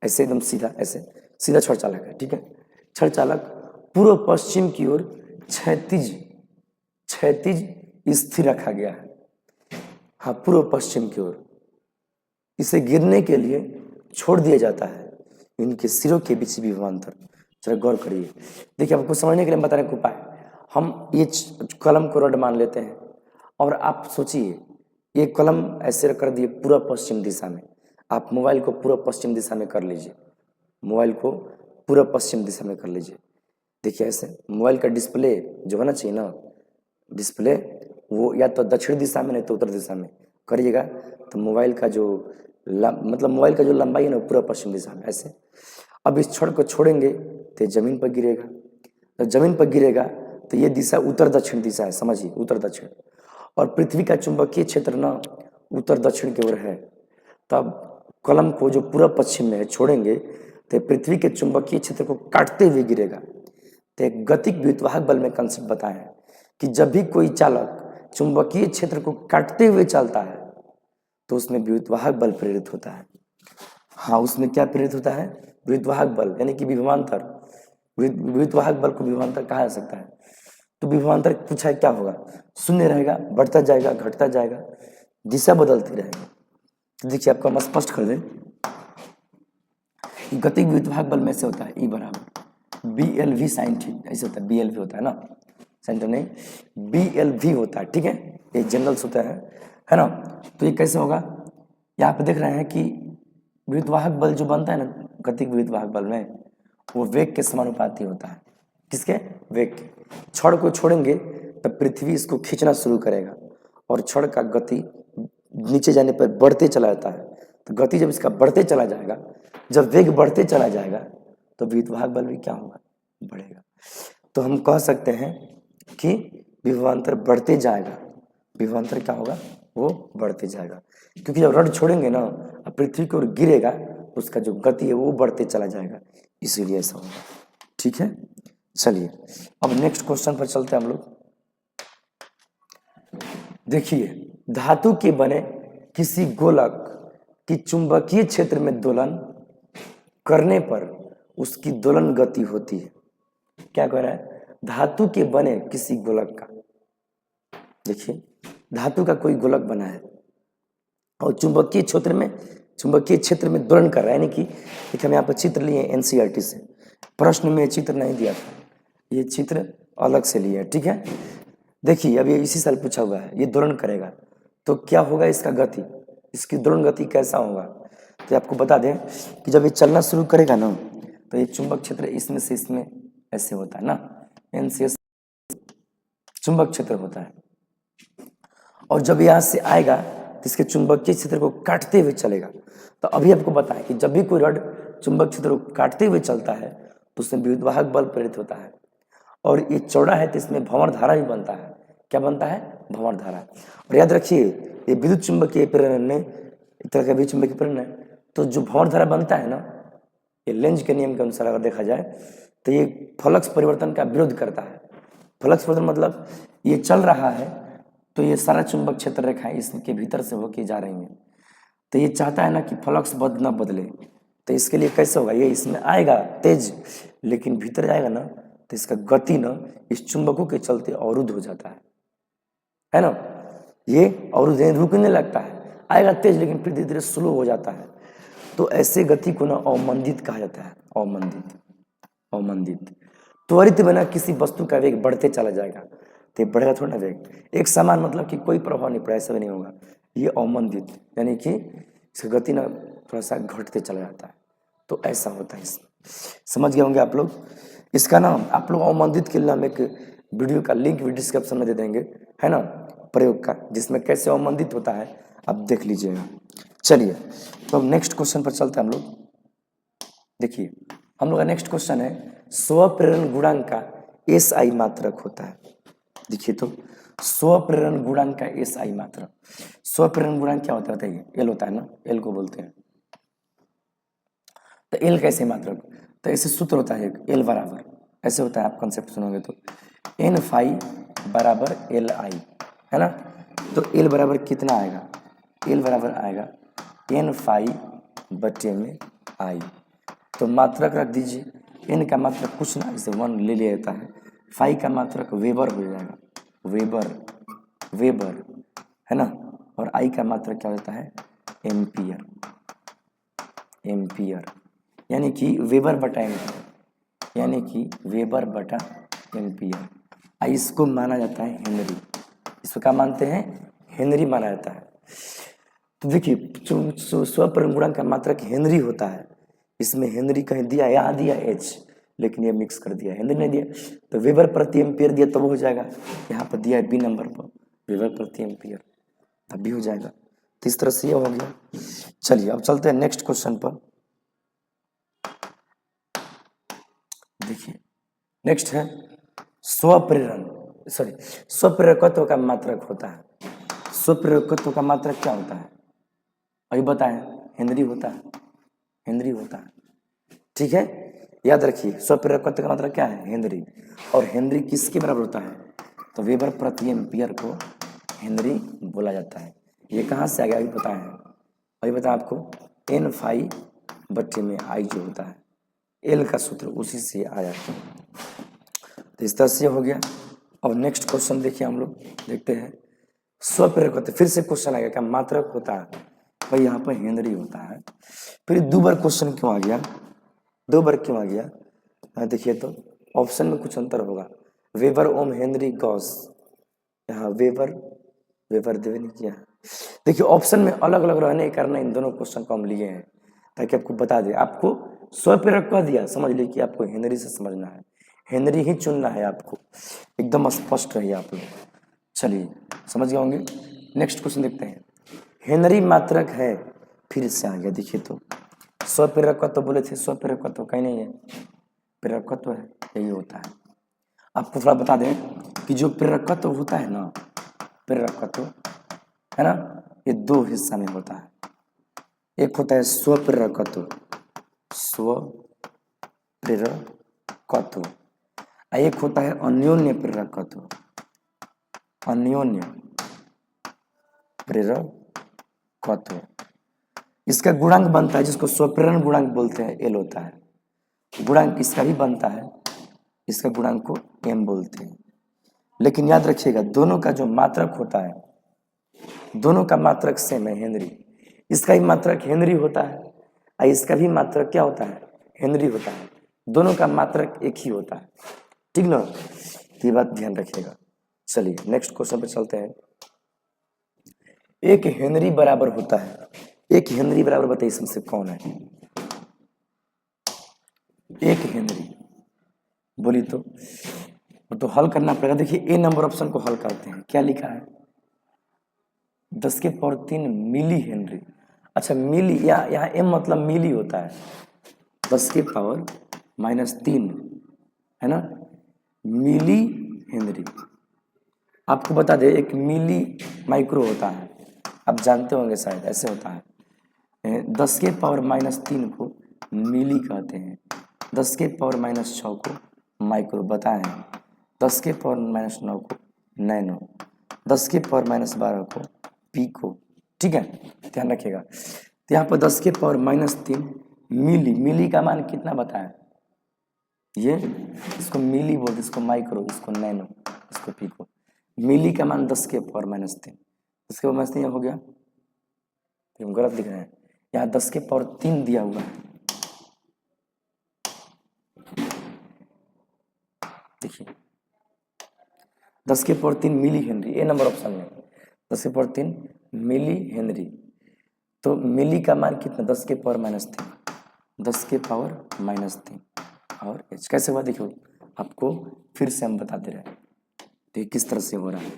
ऐसे एकदम सीधा ऐसे सीधा छड़ चालक है। ठीक है। छड़ चालक पूर्व पश्चिम की ओर क्षैतिज स्थिर रखा गया है। हाँ पूर्व पश्चिम की ओर। इसे गिरने के लिए छोड़ दिया जाता है इनके सिरों के बीच विभवांतर। जरा गौर करिए। देखिए आपको समझने के लिए बताने का उपाय। हम ये कलम को रड मान लेते हैं और आप सोचिए ये कलम ऐसे कर दिए पूरा पश्चिम दिशा में। आप मोबाइल को पूरा पश्चिम दिशा में कर लीजिए। मोबाइल को पूरा पश्चिम दिशा में कर लीजिए। देखिए ऐसे मोबाइल का डिस्प्ले जो होना चाहिए ना डिस्प्ले वो या तो दक्षिण दिशा में नहीं तो उत्तर दिशा में करिएगा तो मोबाइल का जो मोबाइल का जो लंबाई है ना पूरा पश्चिम दिशा में ऐसे। अब इस छड़ को छोड़ेंगे तो जमीन पर गिरेगा। तो जमीन पर गिरेगा तो ये दिशा उत्तर दक्षिण दिशा है समझिए उत्तर दक्षिण। और पृथ्वी का चुंबकीय क्षेत्र ना उत्तर दक्षिण की ओर है। तब कलम को जो पूरा पश्चिम में है छोड़ेंगे तो पृथ्वी के चुंबकीय क्षेत्र को काटते हुए गिरेगा। तो एक गतिक विद्युतवाहक बल में कंसेप्ट बताए हैं कि जब भी कोई चालक चुंबकीय क्षेत्र को काटते हुए चलता है तो उसमें विद्युतवाहक बल प्रेरित होता है। हाँ उसमें क्या प्रेरित होता है विद्युतवाहक बल यानी कि विभवांतर। विद्युतवाहक बल को विभवांतर कहा जा सकता है। तो विभवांतर पूछा है क्या होगा शून्य रहेगा बढ़ता जाएगा घटता जाएगा दिशा बदलती रहेगी। तो देखिए आपको हम स्पष्ट कर दें गतिक विद्युतवाहक बल में से होता है E बराबर BLV साइन थीटा ऐसे होता है। BLV होता है ना साइन तो नहीं BLV होता है। ठीक है ये जनरल्स होता है ना। तो ये कैसे होगा यहाँ पे देख रहे हैं कि विद्युतवाहक बल जो बनता है ना गतिक विद्युतवाहक बल में वो वेग के समानुपाती होता है। किसके वेग के। छड़ को छोड़ेंगे तब पृथ्वी इसको खींचना शुरू करेगा और छड़ का गति नीचे जाने पर बढ़ते चला जाता है। तो गति जब इसका बढ़ते चला जाएगा जब वेग बढ़ते चला जाएगा तो विद्युतवाहक बल भी क्या होगा बढ़ेगा। तो हम कह सकते हैं कि विभवांतर बढ़ते जाएगा। विभवांतर क्या होगा वो बढ़ते जाएगा क्योंकि जब रड छोड़ेंगे ना अब पृथ्वी की ओर गिरेगा तो उसका जो गति है वो बढ़ते चला जाएगा इसीलिए ऐसा होगा। ठीक है चलिए अब नेक्स्ट क्वेश्चन पर चलते हैं हम लोग। देखिए धातु के बने किसी गोलक की चुंबकीय क्षेत्र में दोलन करने पर उसकी दोलन गति होती है। क्या कह रहा है धातु के बने किसी गोलक का। देखिए धातु का कोई गोलक बना है और चुंबकीय क्षेत्र में दोलन कर रहा है। यानी कि देखिए हम यहाँ पर चित्र लिए NCERT से। प्रश्न में चित्र नहीं दिया था ये चित्र अलग से लिया है। ठीक है देखिए अब ये इसी साल पूछा हुआ है, ये दोलन करेगा तो क्या होगा इसका गति, इसकी दोलन गति कैसा होगा। तो आपको बता दें कि जब ये चलना शुरू करेगा ना तो ये चुंबक क्षेत्र इसमें से इसमें ऐसे होता है ना, एन से एस चुंबक क्षेत्र होता है, और जब यहाँ से आएगा तो इसके चुंबकीय क्षेत्र को काटते हुए चलेगा। तो अभी आपको बताएं कि जब भी कोई रड चुंबक क्षेत्र को काटते हुए चलता है तो उसमें विद्युतवाहक बल प्रेरित होता है, और ये चौड़ा है तो इसमें भंवर धारा भी बनता है। क्या बनता है? भंवर धारा। और याद रखिए ये विद्युत चुंबकीय प्रेरण में एक तरह का विद्युत चुंबकीय प्रेरण है, तो जो भंवर धारा बनता है ना, ये लेंज के नियम के अनुसार अगर देखा जाए तो ये फ्लक्स परिवर्तन का विरोध करता है। फ्लक्स परिवर्तन मतलब ये चल रहा है तो ये सारा चुंबक क्षेत्र रेखाएं इसके भीतर से होके जा रही हैं, तो ये चाहता है ना कि फ्लक्स न बदले, तो इसके लिए कैसे होगा, ये इसमें आएगा तेज लेकिन भीतर जाएगा ना तो इसका गति ना इस चुंबकों के चलते अवरुद्ध हो जाता है ना, ये अवरुद्ध रुकने लगता है, आएगा तेज लेकिन फिर धीरे धीरे स्लो हो जाता है। तो ऐसे गति को ना अवमंदित कहा जाता है, अवमंदित। त्वरित बिना किसी वस्तु का वेग बढ़ते चला जाएगा, तो ये बढ़ेगा थोड़ा ना वेग, एक समान मतलब कि कोई प्रभाव नहीं पड़ा, ऐसा भी नहीं होगा। ये अवमंदित यानी कि इसकी गति ना थोड़ा सा घटते चला जाता है, तो ऐसा होता है। समझ गए होंगे आप लोग। इसका ना आप लोग अवमंदित के लिए हम एक वीडियो का लिंक भी डिस्क्रिप्शन में दे देंगे, है ना, प्रयोग का, जिसमें कैसे अवमंदित होता है आप देख लीजिएगा। चलिए तो अब नेक्स्ट क्वेश्चन पर चलते हैं हम लोग। देखिए हम लोग का नेक्स्ट क्वेश्चन है स्वप्रेरण गुणांक का SI मात्रक होता है। देखिए तो स्वप्रेरण गुणांक का SI मात्रक, स्वप्रेरण गुणांक क्या होता है बताइए? एल होता है ना, एल को बोलते हैं। तो एल कैसे मात्रक? तो ऐसे सूत्र होता है एल बराबर ऐसे होता है, आप कंसेप्ट सुनोगे तो एन फाई बराबर एल आई, है ना। तो एल बराबर कितना आएगा? एल बराबर आएगा एन फाई बटे में आई। तो मात्रक रख दीजिए, एन का मात्रक कुछ ना इसे 1 ले लिया जाता है, फाई का मात्रक वेबर हो जाएगा, वेबर है ना, और आई का मात्रक क्या होता है? एम्पियर, यानी कि वेबर बटा एम्पियर, आई इसको माना जाता है हेनरी, इसको क्या मानते हैं? हेनरी माना जाता है। तो देखिए स्वप्रेरण गुणांक का मात्रक हेनरी होता है, इसमें हेनरी कहीं दिया, यहाँ दिया H, लेकिन ये मिक्स कर दिया, हेनरी नहीं दिया तो वेबर प्रति एम्पियर दिया तब हो जाएगा, यहाँ पर दिया है B नंबर पर वेबर प्रति एम्पियर, तब भी हो जाएगा। तो इस तरह से ये हो गया। चलिए अब चलते हैं नेक्स्ट क्वेश्चन पर। देखिए नेक्स्ट है स्वप्रेरकत्व का मात्रक होता है। स्वप्रेरकत्व का मात्रक क्या होता है अभी बताएं? हेनरी होता है, ठीक है, याद रखिए स्वप्रेरकत्व का मात्रक क्या है? हेनरी, और हेनरी किसके बराबर होता है? तो वेबर प्रति एम्पियर को हेनरी बोला जाता है। ये कहाँ से आ गया अभी बताएं आपको, एन फाई बटे में आई जो होता है, एल का सूत्र उसी से आ जाता है। तो इस तरह से हो गया। अब नेक्स्ट क्वेश्चन देखिए, हम लोग देखते हैं स्वप्रेरकत्व, फिर से क्वेश्चन आ गया क्या मात्रक होता है? भाई यहाँ पर हेनरी होता है। फिर 2 बार क्वेश्चन क्यों आ गया? देखिए तो ऑप्शन में कुछ अंतर होगा, वेबर ओम हेनरी गॉस, यहाँ वेबर देवे नहीं किया। देखिए ऑप्शन में अलग अलग रहने के कारण इन दोनों क्वेश्चन को हम लिए हैं ताकि आपको बता दें। आपको स्वप्रेरक कह दिया, समझ लीजिए कि आपको हेनरी से समझना है, हेनरी ही चुनना है आपको, एकदम स्पष्ट रहिए आप लोग। चलिए समझ गए होंगे। नेक्स्ट क्वेश्चन देखते हैं, हेनरी मात्रक है, फिर से आ गया। देखिए तो स्वप्रेरकत्व बोले थे, स्वप्रेरकत्व कहीं नहीं है, प्रेरकत्व है, यही होता है। आपको थोड़ा बता दें कि जो प्रेरकत्व होता है ना, प्रेरकत्व है ना, ये 2 हिस्सा में होता है। एक होता है स्वप्रेरकत्व, एक होता है अन्योन्य प्रेरकत्व। इसका गुणांक बनता है जिसको स्वप्रेरण गुणांक बोलते हैं, एल होता है। गुणांक इसका भी बनता है, इसका गुणांक को एम बोलते हैं। लेकिन याद रखिएगा दोनों का जो मात्रक होता है, दोनों का मात्रक सेम है, हेनरी। इसका भी मात्रक हेनरी होता है और इसका भी मात्रक क्या होता है? हेनरी होता है। दोनों का मात्रक एक ही होता है, ठीक ना, ये बात ध्यान रखिएगा। चलिए नेक्स्ट क्वेश्चन पे चलते हैं। एक हेनरी बराबर होता है, एक हेनरी बराबर बताइए इसमें से कौन है? एक हेनरी बोली तो हल करना पड़ेगा। देखिए ए नंबर ऑप्शन को हल करते हैं। क्या लिखा है? 10⁻³ मिली हेनरी। अच्छा मिली, यहाँ एम मतलब मिली होता है, 10⁻³ है ना, मिली हेनरी। आपको बता दे एक मिली माइक्रो होता है, आप जानते होंगे शायद, ऐसे होता है। 10⁻³ को मिली कहते हैं, 10⁻⁻6 को माइक्रो बताए हैं, 10⁻⁻9 को नैनो, 10⁻⁻12 को पीको। ठीक है, ध्यान रखिएगा। तो यहाँ पर 10⁻³ मिली, मिली का मान कितना बताएं? ये इसको मिली बोलते, इसको माइक्रो, इसको नैनो, इसको पीको। मिली का मान 10⁻³ 10⁻³ हो गया, हम गलत लिख रहे हैं, यहाँ 10⁻³ दिया हुआ है। देखिए 10⁻³ मिली हेनरी, ए नंबर ऑप्शन में 10⁻³ मिली हेनरी। तो मिली का मान कितना? 10⁻⁻3, 10⁻⁻3 और एच कैसे हुआ देखो, आपको फिर से हम बताते रहे। देखिए किस तरह से हो रहा है,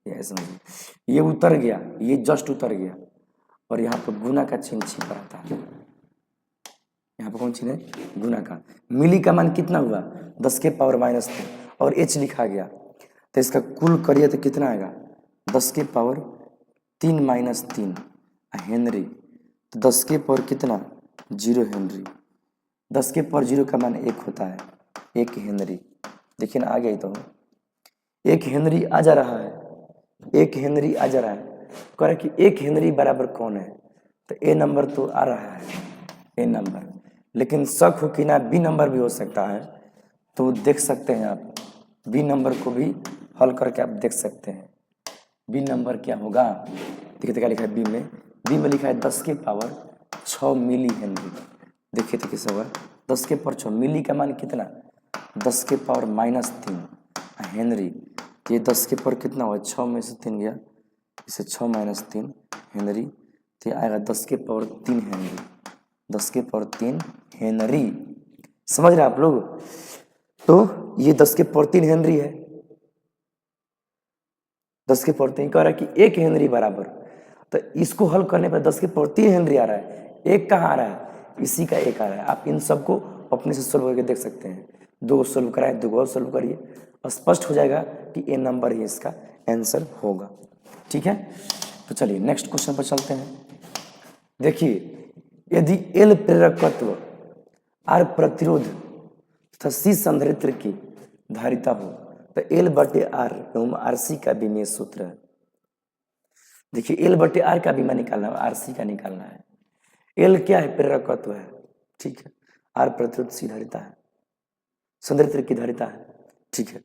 ये समझिए, ये उतर गया, ये जस्ट उतर गया और यहाँ पर गुना का चिन्ह छिपा रहता है। यहाँ पर कौन चिन्ह है? गुना का। मिली का मान कितना हुआ? 10⁻⁻3 और एच लिखा गया, तो इसका कुल करिए तो कितना आएगा? 10⁻³ - हेनरी, तो 10 कितना? 0 हेनरी। 10⁻0 का मान 1 होता है, 1 हेनरी। देखिए ना आ गया, तो 1 हेनरी आ जा रहा है, 1 हेनरी आ जा रहा है। कह रहा है कि 1 हेनरी बराबर कौन है? तो ए नंबर तो आ रहा है, ए नंबर, लेकिन शक हो कि ना बी नंबर भी हो सकता है, तो देख सकते हैं आप, बी नंबर को भी हल करके आप देख सकते हैं। बी नंबर क्या होगा? देखिए क्या लिखा है बी में, बी में लिखा है 10⁻6 मिली हेनरी। देखिए तो कैसे होगा, 10⁻6 मिली का मान कितना? 10⁻⁻3 हेनरी। ये 10 कितना हुआ? 6 में से 3 गया, इसे 6 - 3 हेनरी, तो आएगा 10⁻3 हेनरी, 10⁻3 हेनरी। समझ रहे आप लोग? तो ये 10⁻3 हेनरी है, 10⁻3 कह रहा है कि 1 हेनरी बराबर, तो इसको हल करने पर 10⁻3 हेनरी आ रहा है, 1 कहाँ आ रहा है? इसी का 1 आ रहा है। आप इन सबको अपने से सोल्व करके देख सकते हैं, 2 सोल्व कराए, 2 और सोल्व करिए, स्पष्ट हो जाएगा कि ए नंबर ही इसका आंसर होगा। ठीक है, तो चलिए नेक्स्ट क्वेश्चन पर चलते हैं। देखिए यदि एल प्रेरकत्व, आर प्रतिरोध तथा सी संधारित्र की धारिता हो, तो L/R एवं RC का विमेय सूत्र है। देखिए L/R का विमा निकालना है, RC का निकालना है। L क्या है? प्रेरकत्व है, ठीक है। R प्रतिरोध, सी धारिता है, संधारित्र की धारिता है, ठीक है।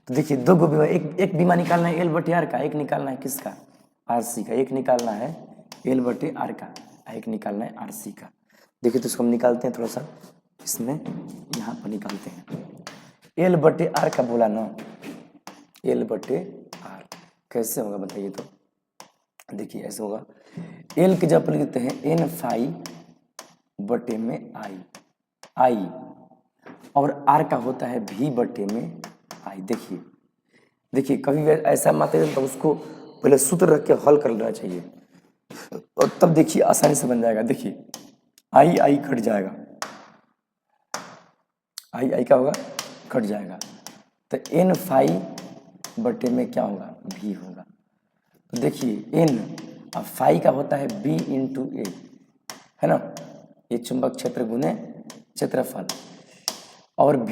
तो देखिए 2 गो विमा, एक विमा निकालना है L/R का, एक निकालना है किसका? RC का। एक निकालना है L/R का, एक निकालना है RC का। देखिए तो इसको हम निकालते हैं, थोड़ा सा इसमें यहाँ पर निकालते हैं। L/R का बोला ना, L/R कैसे होगा बताइए तो? देखिए ऐसे होगा, L के जब लिखते हैं N∅/I, I, और R का होता है V/I। देखिए कभी ऐसा मत है तो उसको पहले सूत्र रख के हल कर लेना चाहिए, और तब देखिए आसानी से बन जाएगा। देखिए I कट जाएगा, I क्या होगा? कट जाएगा, तो N∅/में क्या होगा? V होगा। तो देखिए N और फाई का होता है B × A, है ना, ये चुंबक क्षेत्र गुने क्षेत्रफल, और V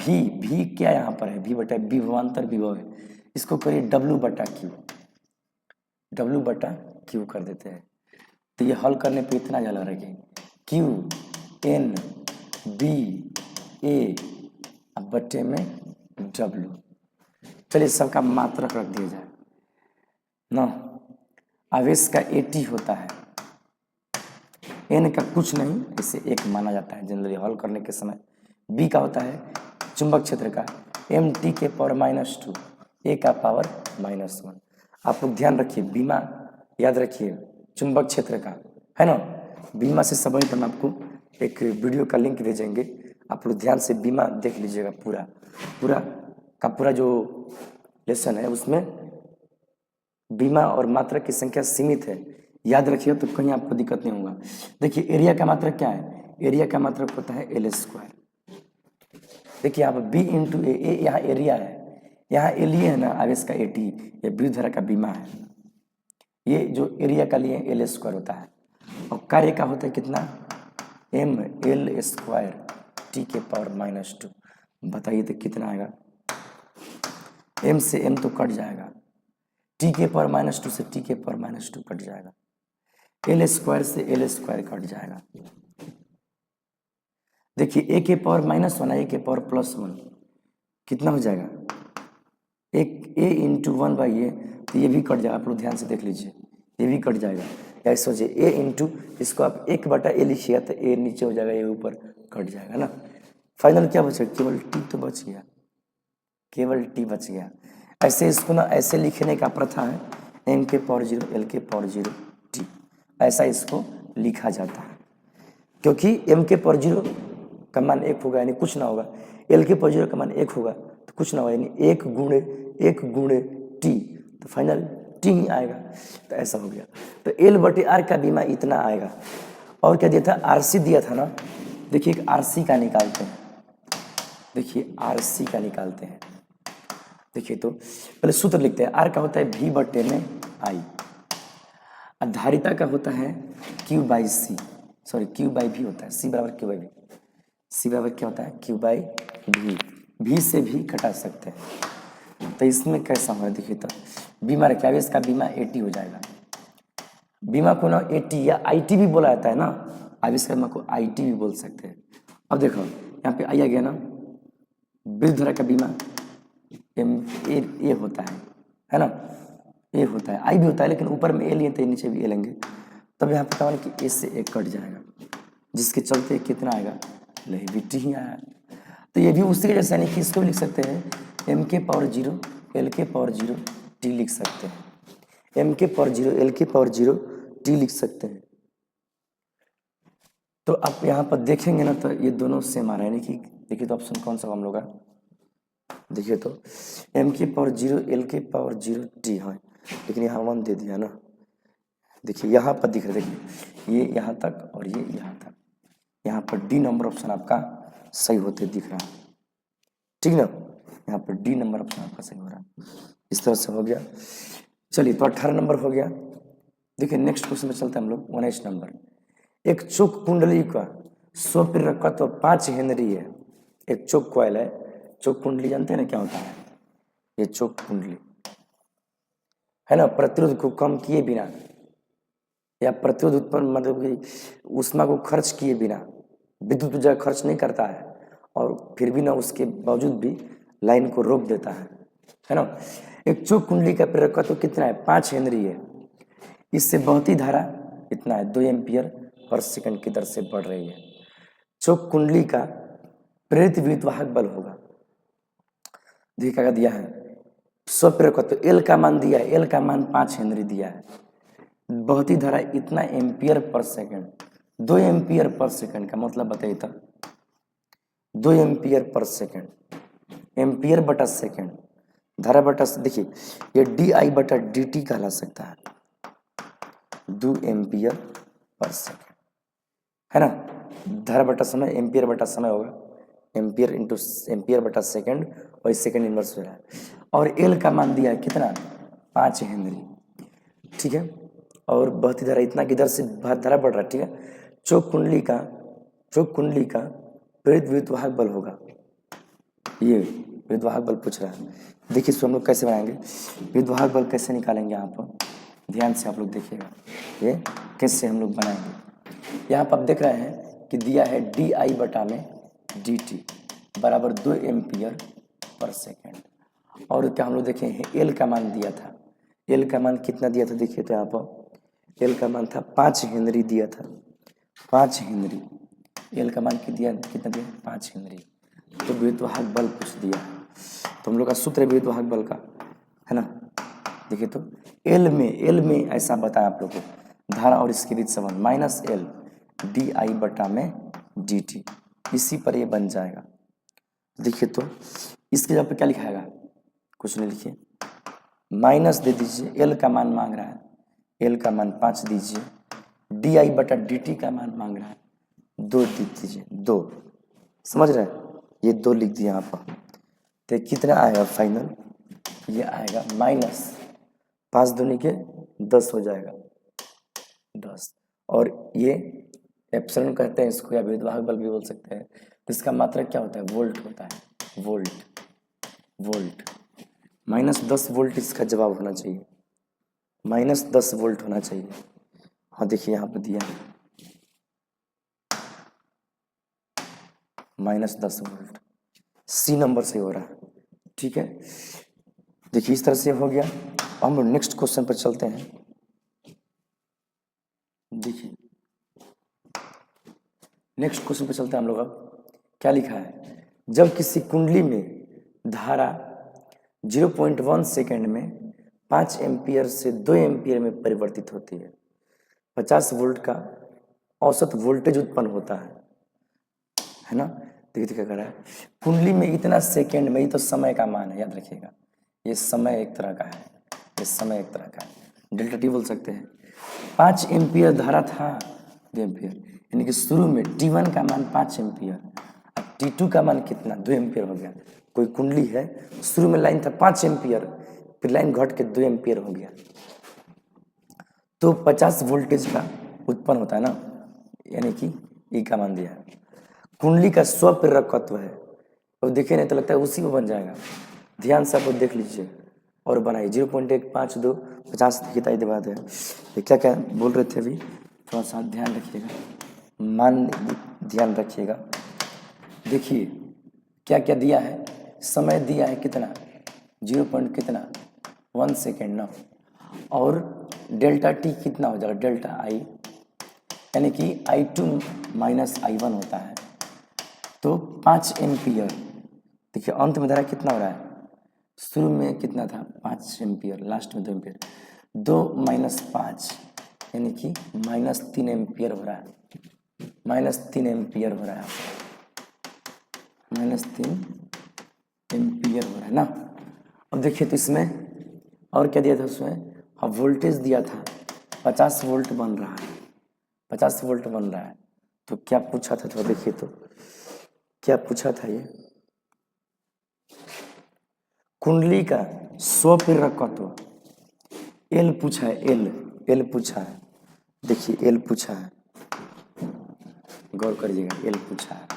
क्या यहाँ पर है? V/B विभवांतर विभव है, इसको करिए W/Q, W/Q कर देते हैं। तो ये हल करने पे इतना ज़्यादा रखें, Q N B A बट्टे में W। चलिए सबका मात्रक रख दिया जाए ना। आवेश का AT होता है, N का कुछ नहीं, इसे 1 माना जाता है जनरली हल करने के समय। B का होता है चुंबक क्षेत्र का MT⁻², ए का पावर -1। आप लोग ध्यान रखिए, बीमा याद रखिए चुंबक क्षेत्र का, है ना। बीमा से संबंधित हम आपको एक वीडियो का लिंक भेजेंगे, आप लोग ध्यान से बीमा देख लीजिएगा। पूरा पूरा का पूरा जो लेसन है उसमें बीमा और मात्रक की संख्या सीमित है, याद रखिए, तो कहीं आपको दिक्कत नहीं होगा। देखिए एरिया का मात्रक क्या है, एरिया का मात्रक होता है L²। देखिए यहाँ पर B इंटू ए, यहाँ एरिया है, यहाँ एल ये है ना, आवेश का AT, ये विद्युत धारा का बीमा है। ये जो एरिया का लिए L² होता है, और कार्य का होता है कितना, mL² T के पावर -2। बताइए तो कितना आएगा, m से m तो कट जाएगा, t के पावर -2 से t के पावर -2 कट जाएगा, L² से L² कट जाएगा। देखिए a के पावर -1 a के पावर +1 कितना हो जाएगा, एक a इंटू 1/a, तो ये भी कट जाएगा। आप लोग ध्यान से देख लीजिए, ये भी कट जाएगा। या सोचिए a इंटू, इसको आप 1/a लिखिएगा तो a नीचे हो जाएगा, a ऊपर कट जाएगा ना। फाइनल क्या बचेगा, केवल t तो बच गया, केवल t बच गया। ऐसे इसको ना ऐसे लिखने का प्रथा है, m के पावर 0 l के पावर 0 t, ऐसा इसको लिखा जाता है। क्योंकि m के पावर 0 का मान 1 होगा, यानी कुछ ना होगा, l के पावर 0 का मान 1 होगा तो कुछ ना होगा, यानी 1 गुणे t, तो फाइनल t ही आएगा। तो ऐसा हो गया। तो L/R का बीमा इतना आएगा। और क्या दिया था, RC दिया था ना। देखिए एक RC का निकालते हैं, देखिए RC का निकालते हैं। देखिए तो पहले सूत्र लिखते हैं, R का होता है V/I, धारिता का होता है Q/C, सॉरी Q/V होता है, C बराबर Q/V, C बराबर क्या होता है Q/V, V से भी घटा सकते हैं। तो इसमें कैसा होगा, देखिए तो बीमा रखा है, इसका बीमा AT हो जाएगा। बीमा को ना AT या IT भी बोला जाता है ना, आविष्कार को IT भी बोल सकते हैं। अब देखो यहाँ पे आ गया ना, विद्युत धारा का बीमा ए होता है ना, ए होता है, आई भी होता है, लेकिन ऊपर में ए लिए तो नीचे भी ए लेंगे, तब यहाँ पे कहा कि ए से ए कट जाएगा, जिसके चलते कितना आएगा, भी टी ही आया। तो ये भी उसी के जैसा, यानी कि इसको भी लिख सकते हैं m के पावर 0 l के पावर 0 t लिख सकते हैं, m के पावर 0 l के पावर 0 t लिख सकते हैं। तो आप यहाँ पर देखेंगे ना, तो ये दोनों सेम आ रहा है, यानी कि देखिए तो ऑप्शन कौन सा हम लोग का, देखिए तो m के पावर 0 l के पावर 0 t है, लेकिन यहाँ 1 दे दिया ना। देखिए यहाँ पर दिख रहा है, देखिए ये यहाँ तक और ये यहाँ तक, यहाँ पर डी नंबर ऑप्शन आपका सही होते दिख रहा है, ठीक ना। यहाँ पर डी नंबर ऑप्शन आपका सही हो रहा है, इस तरह से हो गया। चलिए तो 18 नंबर हो गया। देखिए नेक्स्ट क्वेश्चन में चलते हैं हम लोग 19 नंबर। एक चोक कुंडली का 100 प्रेरक तो 5 हेनरी है। एक चोक कॉइल है, चोक कुंडली जानते हैं ना क्या होता है, ये चोक कुंडली है ना, प्रतिरोध को कम किए बिना या प्रतिरोध उत्पन्न मतलब कि ऊष्मा को खर्च किए बिना विद्युत ऊर्जा खर्च नहीं करता है, और फिर भी ना उसके बावजूद भी लाइन को रोक देता है ना। एक चोक कुंडली का प्रेरकत्व तो कितना है, 5 हेनरी है। इससे बहती धारा कितना है, 2 एम्पियर पर सेकंड की दर से बढ़ रही है। चोक कुंडली का प्रेरित विद्युत वाहक बल होगा, देखिए क्या दिया है, 100 प्रेरकत्व, एल का मान दिया है, एल का मान 5 हेनरी दिया है, बहती धारा इतना ampere per second, 2 ampere per second का मतलब बताइए था, 2 एम्पियर पर सेकंड, एम्पियर बटा सेकंड, धारा बटा, देखिए ये DI/dt कहला सकता है, 2 एम्पियर पर सेकंड है ना। धारा बटा समय, एम्पियर बटा समय होगा, एम्पियर इंटू एम्पियर बटा सेकंड, और सेकंड इनवर्स हो रहा है। और एल का मान दिया है कितना, 5 हेनरी, ठीक है। और बहती धारा इतना की दर से धारा बढ़ रहा है, ठीक है। चोक कुंडली का प्रेरित विद्युत वाहक बल होगा, ये विद्युत वाहक बल पूछ रहा है। देखिए इसको हम लोग कैसे बनाएंगे, विद्युत वाहक बल कैसे निकालेंगे, आप ध्यान से आप लोग देखिएगा, ये कैसे हम लोग बनाएंगे। यहाँ पर आप देख रहे हैं कि दिया है DI/dt बराबर 2 एम्पियर पर सेकेंड, और क्या हम लोग देखें एल का मान दिया था, एल का मान कितना दिया था, देखिए तो यहाँ पर एल का मान था 5 हेनरी दिया था, 5 हेनरी, एल का मान कितना दिया 5 हेनरी। तो विद्युत वाहक बल पूछ दिया, तो हम लोग का सूत्र है विद्युत वाहक बल का है ना। देखिए तो एल में ऐसा बताया आप लोग को धारा और इसके बीच संबंध माइनस एल डी आई बटा में डी टी, इसी पर ये बन जाएगा। देखिए तो इसके जगह पे क्या लिखाएगा, कुछ नहीं लिखिए, माइनस दे दीजिए, एल का मान मांग रहा है, एल का मान 5 दीजिए, डी आई बटा डी टी का मान मांग रहा है 2 दे दीजिए, 2, समझ रहे हैं, ये 2 लिख दिया यहाँ पर। तो कितना आएगा फाइनल, ये आएगा माइनस 5 दूनी के 10 हो जाएगा 10, और ये एप्सिलॉन कहते हैं इसको, या भेदभाग बल भी बोल सकते हैं। इसका मात्रक क्या होता है, वोल्ट होता है, वोल्ट, वोल्ट माइनस 10 वोल्ट इसका जवाब होना चाहिए, माइनस 10 वोल्ट होना चाहिए। हाँ देखिए यहाँ पर दिया है माइनस 10 वोल्ट, सी नंबर से हो रहा है, ठीक है। देखिए इस तरह से हो गया। हम लोग नेक्स्ट क्वेश्चन पर चलते हैं। देखिए नेक्स्ट क्वेश्चन पर चलते हैं हम लोग। अब क्या लिखा है, जब किसी कुंडली में धारा 0.1 सेकेंड में 5 एम्पियर से 2 एम्पियर में परिवर्तित होती है, 50 वोल्ट का औसत वोल्टेज उत्पन्न होता है ना। देखिए क्या कर रहा है, कुंडली में इतना सेकेंड में, ही तो समय का मान है, याद रखिएगा, ये समय एक तरह का है, ये समय एक तरह का है, डेल्टा टी बोल सकते हैं। 5 एम्पियर धारा था, 2 एम्पियर, यानी कि शुरू में T1 का मान 5 एम्पियर, अब T2 का मान कितना, 2 एम्पियर हो गया। कोई कुंडली है, शुरू में लाइन था 5 एम्पियर, फिर लाइन घट के 2 एम्पियर हो गया, तो 50 वोल्टेज का उत्पन्न होता है ना, यानी कि ई का मान दिया है। कुंडली का स्वप्रेरकत्व है, और देखे नहीं तो लगता है उसी में बन जाएगा, ध्यान से आप देख लीजिए और बनाइए। 0.152 50 किताई दे बात है। ये क्या क्या बोल रहे थे अभी, थोड़ा सा ध्यान रखिएगा, मान ध्यान रखिएगा। देखिए क्या क्या दिया है, समय दिया है कितना, 0. कितना 1 सेकेंड ना, और डेल्टा टी कितना हो जाएगा, डेल्टा आई, यानी कि I2 माइनस I1 होता है, तो 5 एम्पियर। देखिए अंत में धारा कितना हो रहा है, शुरू में कितना था 5 एम्पियर, लास्ट में 2 एम्पियर, 2 माइनस 5 यानी कि -3 एम्पियर हो रहा है, -3 एम्पियर हो रहा है, -3 एम्पियर हो रहा है ना। अब देखिए तो इसमें और क्या दिया था उसमें, हाँ वोल्टेज दिया था 50 वोल्ट बन रहा है, 50 वोल्ट बन रहा है। तो क्या पूछा था, थोड़ा देखिए तो क्या पूछा था, ये कुंडली का स्वप्रेरकत्व एल पूछा है, एल पूछा है, देखिए एल पूछा है, गौर करिएगा, एल पूछा है।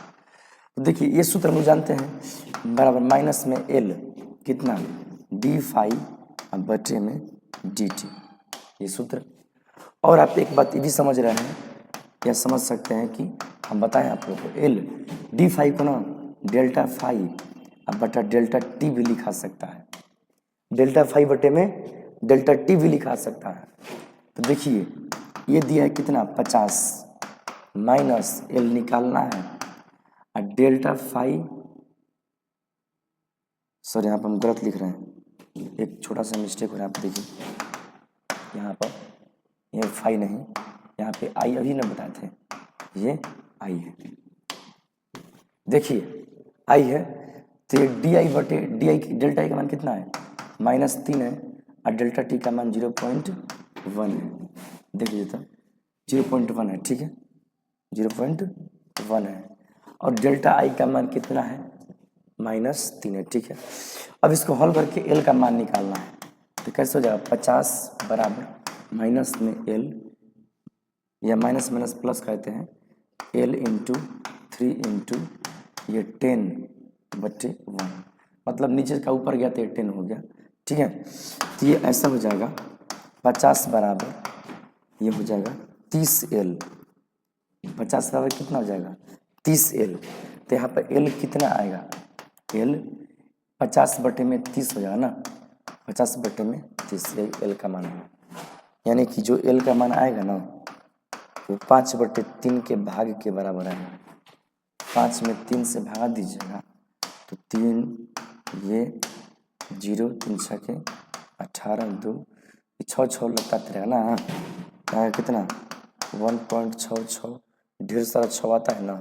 तो देखिए ये सूत्र हम जानते हैं, बराबर माइनस में एल कितना डी फाई बटे में डी टी, ये सूत्र। और आप एक बात ये भी समझ रहे हैं या समझ सकते हैं कि हम बताएं आप लोग को, एल डी फाई को ना डेल्टा फाई बटा डेल्टा टी भी लिखा सकता है, डेल्टा फाई बटे में डेल्टा टी भी लिखा सकता है। तो देखिए ये दिया है कितना 50 माइनस एल निकालना है, और डेल्टा फाई, सर यहाँ पर हम गलत लिख रहे हैं, एक छोटा सा मिस्टेक हो रहा है, आप देखिए यहाँ पर ये फाई नहीं, यहाँ पे आई अभी ना बताए थे, ये आई है, देखिए आई है, तो ये डी आई बटे डी आई, डेल्टा आई का मान कितना है -3 है, और डेल्टा टी का मान 0.1 है, देखिए तो 0.1 है, ठीक है 0.1 है, और डेल्टा आई का मान कितना है -3 है, ठीक है। अब इसको हल करके एल का मान निकालना है, तो कैसे हो जाएगा 50 बराबर माइनस में एल, या माइनस माइनस प्लस कहते हैं, एल इंटू 3 इंटू ये 10/1, मतलब नीचे का ऊपर गया तो ये 10 हो गया, ठीक है। तो ये ऐसा हो जाएगा 50 बराबर ये हो जाएगा 30L, 50 बराबर कितना हो जाएगा 30L। तो यहाँ पर L कितना आएगा, L 50/30 हो जाएगा ना, 50/30 L का मान है, यानी कि जो L का मान आएगा ना वो 5/3 के भाग के बराबर आएगा। 5 में 3 से भागा दीजिएगा तो 3, ये 0 3 6 18 2 छः छः लगता रहेगा ना। यहाँ कितना 1.66, ढेर सारा छः आता है ना,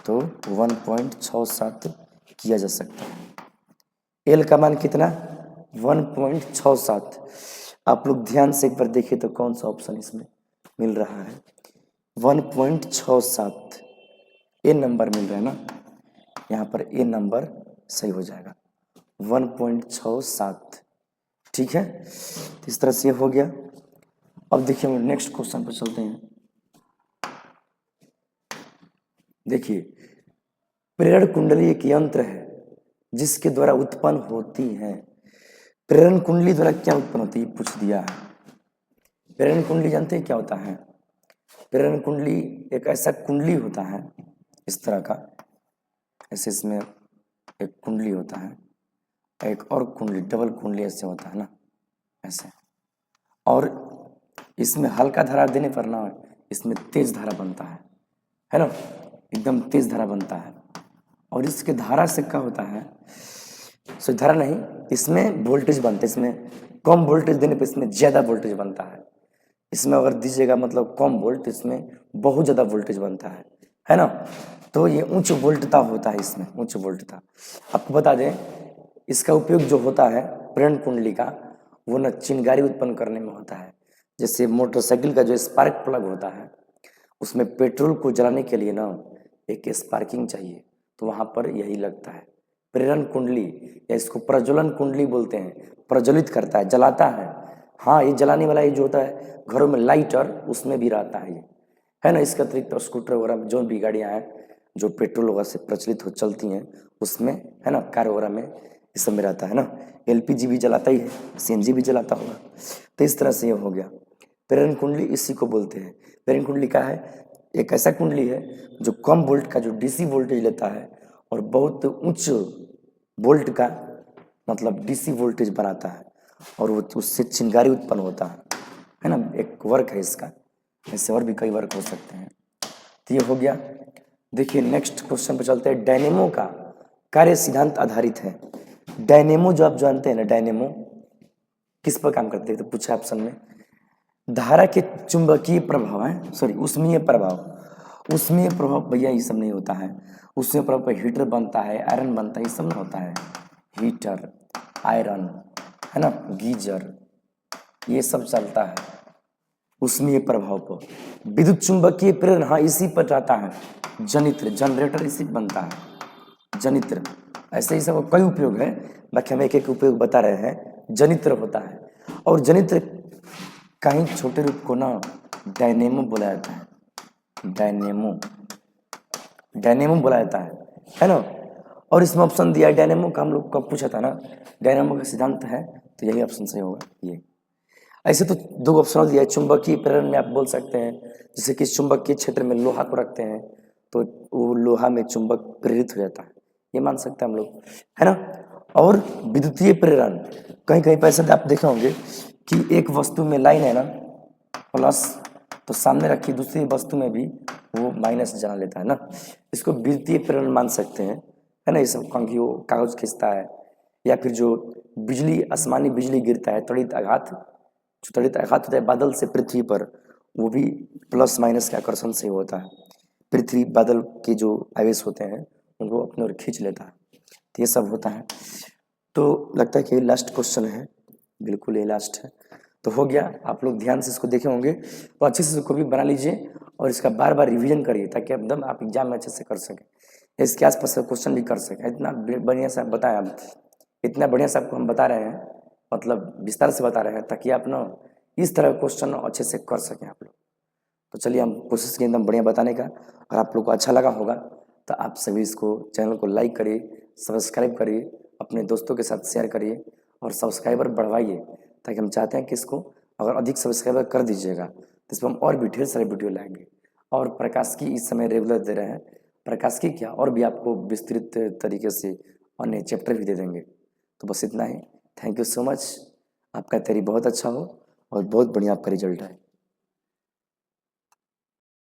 तो 1.67 किया जा सकता है। एल का मान कितना 1.67। आप लोग ध्यान से एक बार देखिए तो कौन सा ऑप्शन इसमें मिल रहा है 1.67। ए नंबर मिल रहा है ना, यहाँ पर ए नंबर सही हो जाएगा 1.67। ठीक है, तो इस तरह से हो गया। अब देखिए हम नेक्स्ट क्वेश्चन पर चलते हैं। देखिए प्रेरण कुंडली एक यंत्र है जिसके द्वारा उत्पन्न होती है। प्रेरण कुंडली द्वारा क्या उत्पन्न होती है पूछ दिया है। प्रेरण कुंडली जानते हैं क्या होता है? प्रेरण कुंडली एक ऐसा कुंडली होता है इस तरह का, ऐसे इसमें एक कुंडली होता है, एक और कुंडली डबल कुंडली ऐसे होता है ना, ऐसे, और इसमें हल्का धारा देने पर ना इसमें तेज धारा बनता है ना, एकदम तेज धारा बनता है। और इसके धारा से क्या होता है, सो धारा नहीं, इसमें वोल्टेज बनता है। इसमें कम वोल्टेज देने पर इसमें ज़्यादा वोल्टेज बनता है। इसमें अगर दीजिएगा मतलब कम वोल्ट, इसमें बहुत ज़्यादा वोल्टेज बनता है ना। तो ये उच्च वोल्टता होता है, इसमें उच्च वोल्टता। आपको बता दें इसका उपयोग जो होता है प्रेरण कुंडली का, वो ना चिंगारी उत्पन्न करने में होता है। जैसे मोटरसाइकिल का जो स्पार्क प्लग होता है, उसमें पेट्रोल को जलाने के लिए ना एक स्पार्किंग चाहिए, तो वहाँ पर यही लगता है प्रेरण कुंडली, या इसको प्रज्वलन कुंडली बोलते हैं। प्रज्वलित करता है, जलाता है। हाँ, ये जलाने वाला ये जो होता है घरों में लाइटर, उसमें भी रहता है ये, है ना। इसके अतिरिक्त तो स्कूटर वगैरह में जो भी गाड़ियाँ हैं जो पेट्रोल वगैरह से प्रचलित हो चलती हैं उसमें, है ना, कार वगैरह में इस सब में रहता है ना। एलपीजी भी जलाता ही है, सीएनजी भी जलाता होगा। तो इस तरह से ये हो गया प्रेरण कुंडली, इसी को बोलते हैं। प्रेरण कुंडली क्या है? एक ऐसा कुंडली है जो कम वोल्ट का जो डीसी वोल्टेज लेता है और बहुत उच्च वोल्ट का मतलब डीसी वोल्टेज बनाता है, और वो उससे चिंगारी उत्पन्न होता है ना। एक वर्क है इसका, ऐसे और भी कई वर्क हो सकते हैं। तो ये हो गया। देखिए नेक्स्ट क्वेश्चन पर चलते हैं। डायनेमो का कार्य सिद्धांत आधारित है। डायनेमो जो आप जानते हैं ना, डायनेमो किस पर काम करते हैं? तो पूछा ऑप्शन में धारा के चुंबकीय प्रभाव है, सॉरी उष्मीय प्रभाव। उष्मीय प्रभाव भैया ये सब नहीं होता है। उष्मीय प्रभाव पर हीटर बनता है, आयरन बनता है, ये सब नहीं होता है। हीटर, आयरन, है ना, गीजर, ये सब चलता है उष्मीय प्रभाव पर। विद्युत चुंबकीय प्रेरण, हाँ इसी पर जाता है। जनित्र, जनरेटर इसी पर बनता है, जनित्र। ऐसे ही सब कई उपयोग है, बाकी हम एक एक उपयोग बता रहे हैं। जनित्र होता है, और जनित्र कहीं छोटे रूप को ना डायनेमो बोला जाता है। डायनेमो, डायनेमो बोला जाता है ना। और इसमें ऑप्शन दिया है डायनेमो का, हम लोग कब पूछा था ना, डायनेमो का सिद्धांत है, तो यही ऑप्शन सही होगा ये। ऐसे तो दो ऑप्शन दिया है। चुंबकीय प्रेरण में आप बोल सकते हैं, जैसे कि चुंबकीय क्षेत्र में लोहा को रखते हैं तो वो लोहा में चुंबक प्रेरित हो जाता है, ये मान सकते हैं हम लोग, है ना। और विद्युतीय प्रेरण, कहीं कहीं पर ऐसा आप देखे होंगे कि एक वस्तु में लाइन है ना प्लस, तो सामने रखी दूसरी वस्तु में भी वो माइनस जना लेता है ना, इसको विद्युतीय प्रेरण मान सकते हैं, है ना। ये सब क्योंकि वो कागज खींचता है, या फिर जो बिजली, आसमानी बिजली गिरता है, त्वरित आघात, जो त्वरित आघात होता है बादल से पृथ्वी पर, वो भी प्लस माइनस के आकर्षण से होता है। पृथ्वी बादल के जो आवेश होते हैं उनको अपने ओर खींच लेता है, तो ये सब होता है। तो लगता है कि लास्ट क्वेश्चन है, बिल्कुल ये लास्ट है। तो हो गया, आप लोग ध्यान से इसको देखे होंगे, तो अच्छे से इसको भी बना लीजिए और इसका बार बार रिवीजन करिए, ताकि एकदम आप एग्जाम में अच्छे से कर सकें, इसके आसपास का क्वेश्चन भी कर सकें। इतना बढ़िया से आप बताएं, आप इतना बढ़िया से आपको हम बता रहे हैं, मतलब विस्तार से बता रहे हैं, ताकि आप ना इस तरह क्वेश्चन अच्छे से कर सकें आप लोग। तो चलिए हम कोशिश करें एकदम बढ़िया बताने का। अगर आप लोग को अच्छा लगा होगा तो आप सभी इसको चैनल को लाइक करिए, सब्सक्राइब करिए, अपने दोस्तों के साथ शेयर करिए और सब्सक्राइबर बढ़वाइए, ताकि हम चाहते हैं कि इसको अगर अधिक सब्सक्राइबर कर दीजिएगा तो इस पर हम और भी ढेर सारे वीडियो लाएंगे। और प्रकाश की इस समय रेगुलर दे रहे हैं, प्रकाश की क्या और भी आपको विस्तृत तरीके से अन्य चैप्टर भी दे देंगे। तो बस इतना ही, थैंक यू सो मच। आपका तैयारी बहुत अच्छा हो और बहुत बढ़िया आपका रिजल्ट है।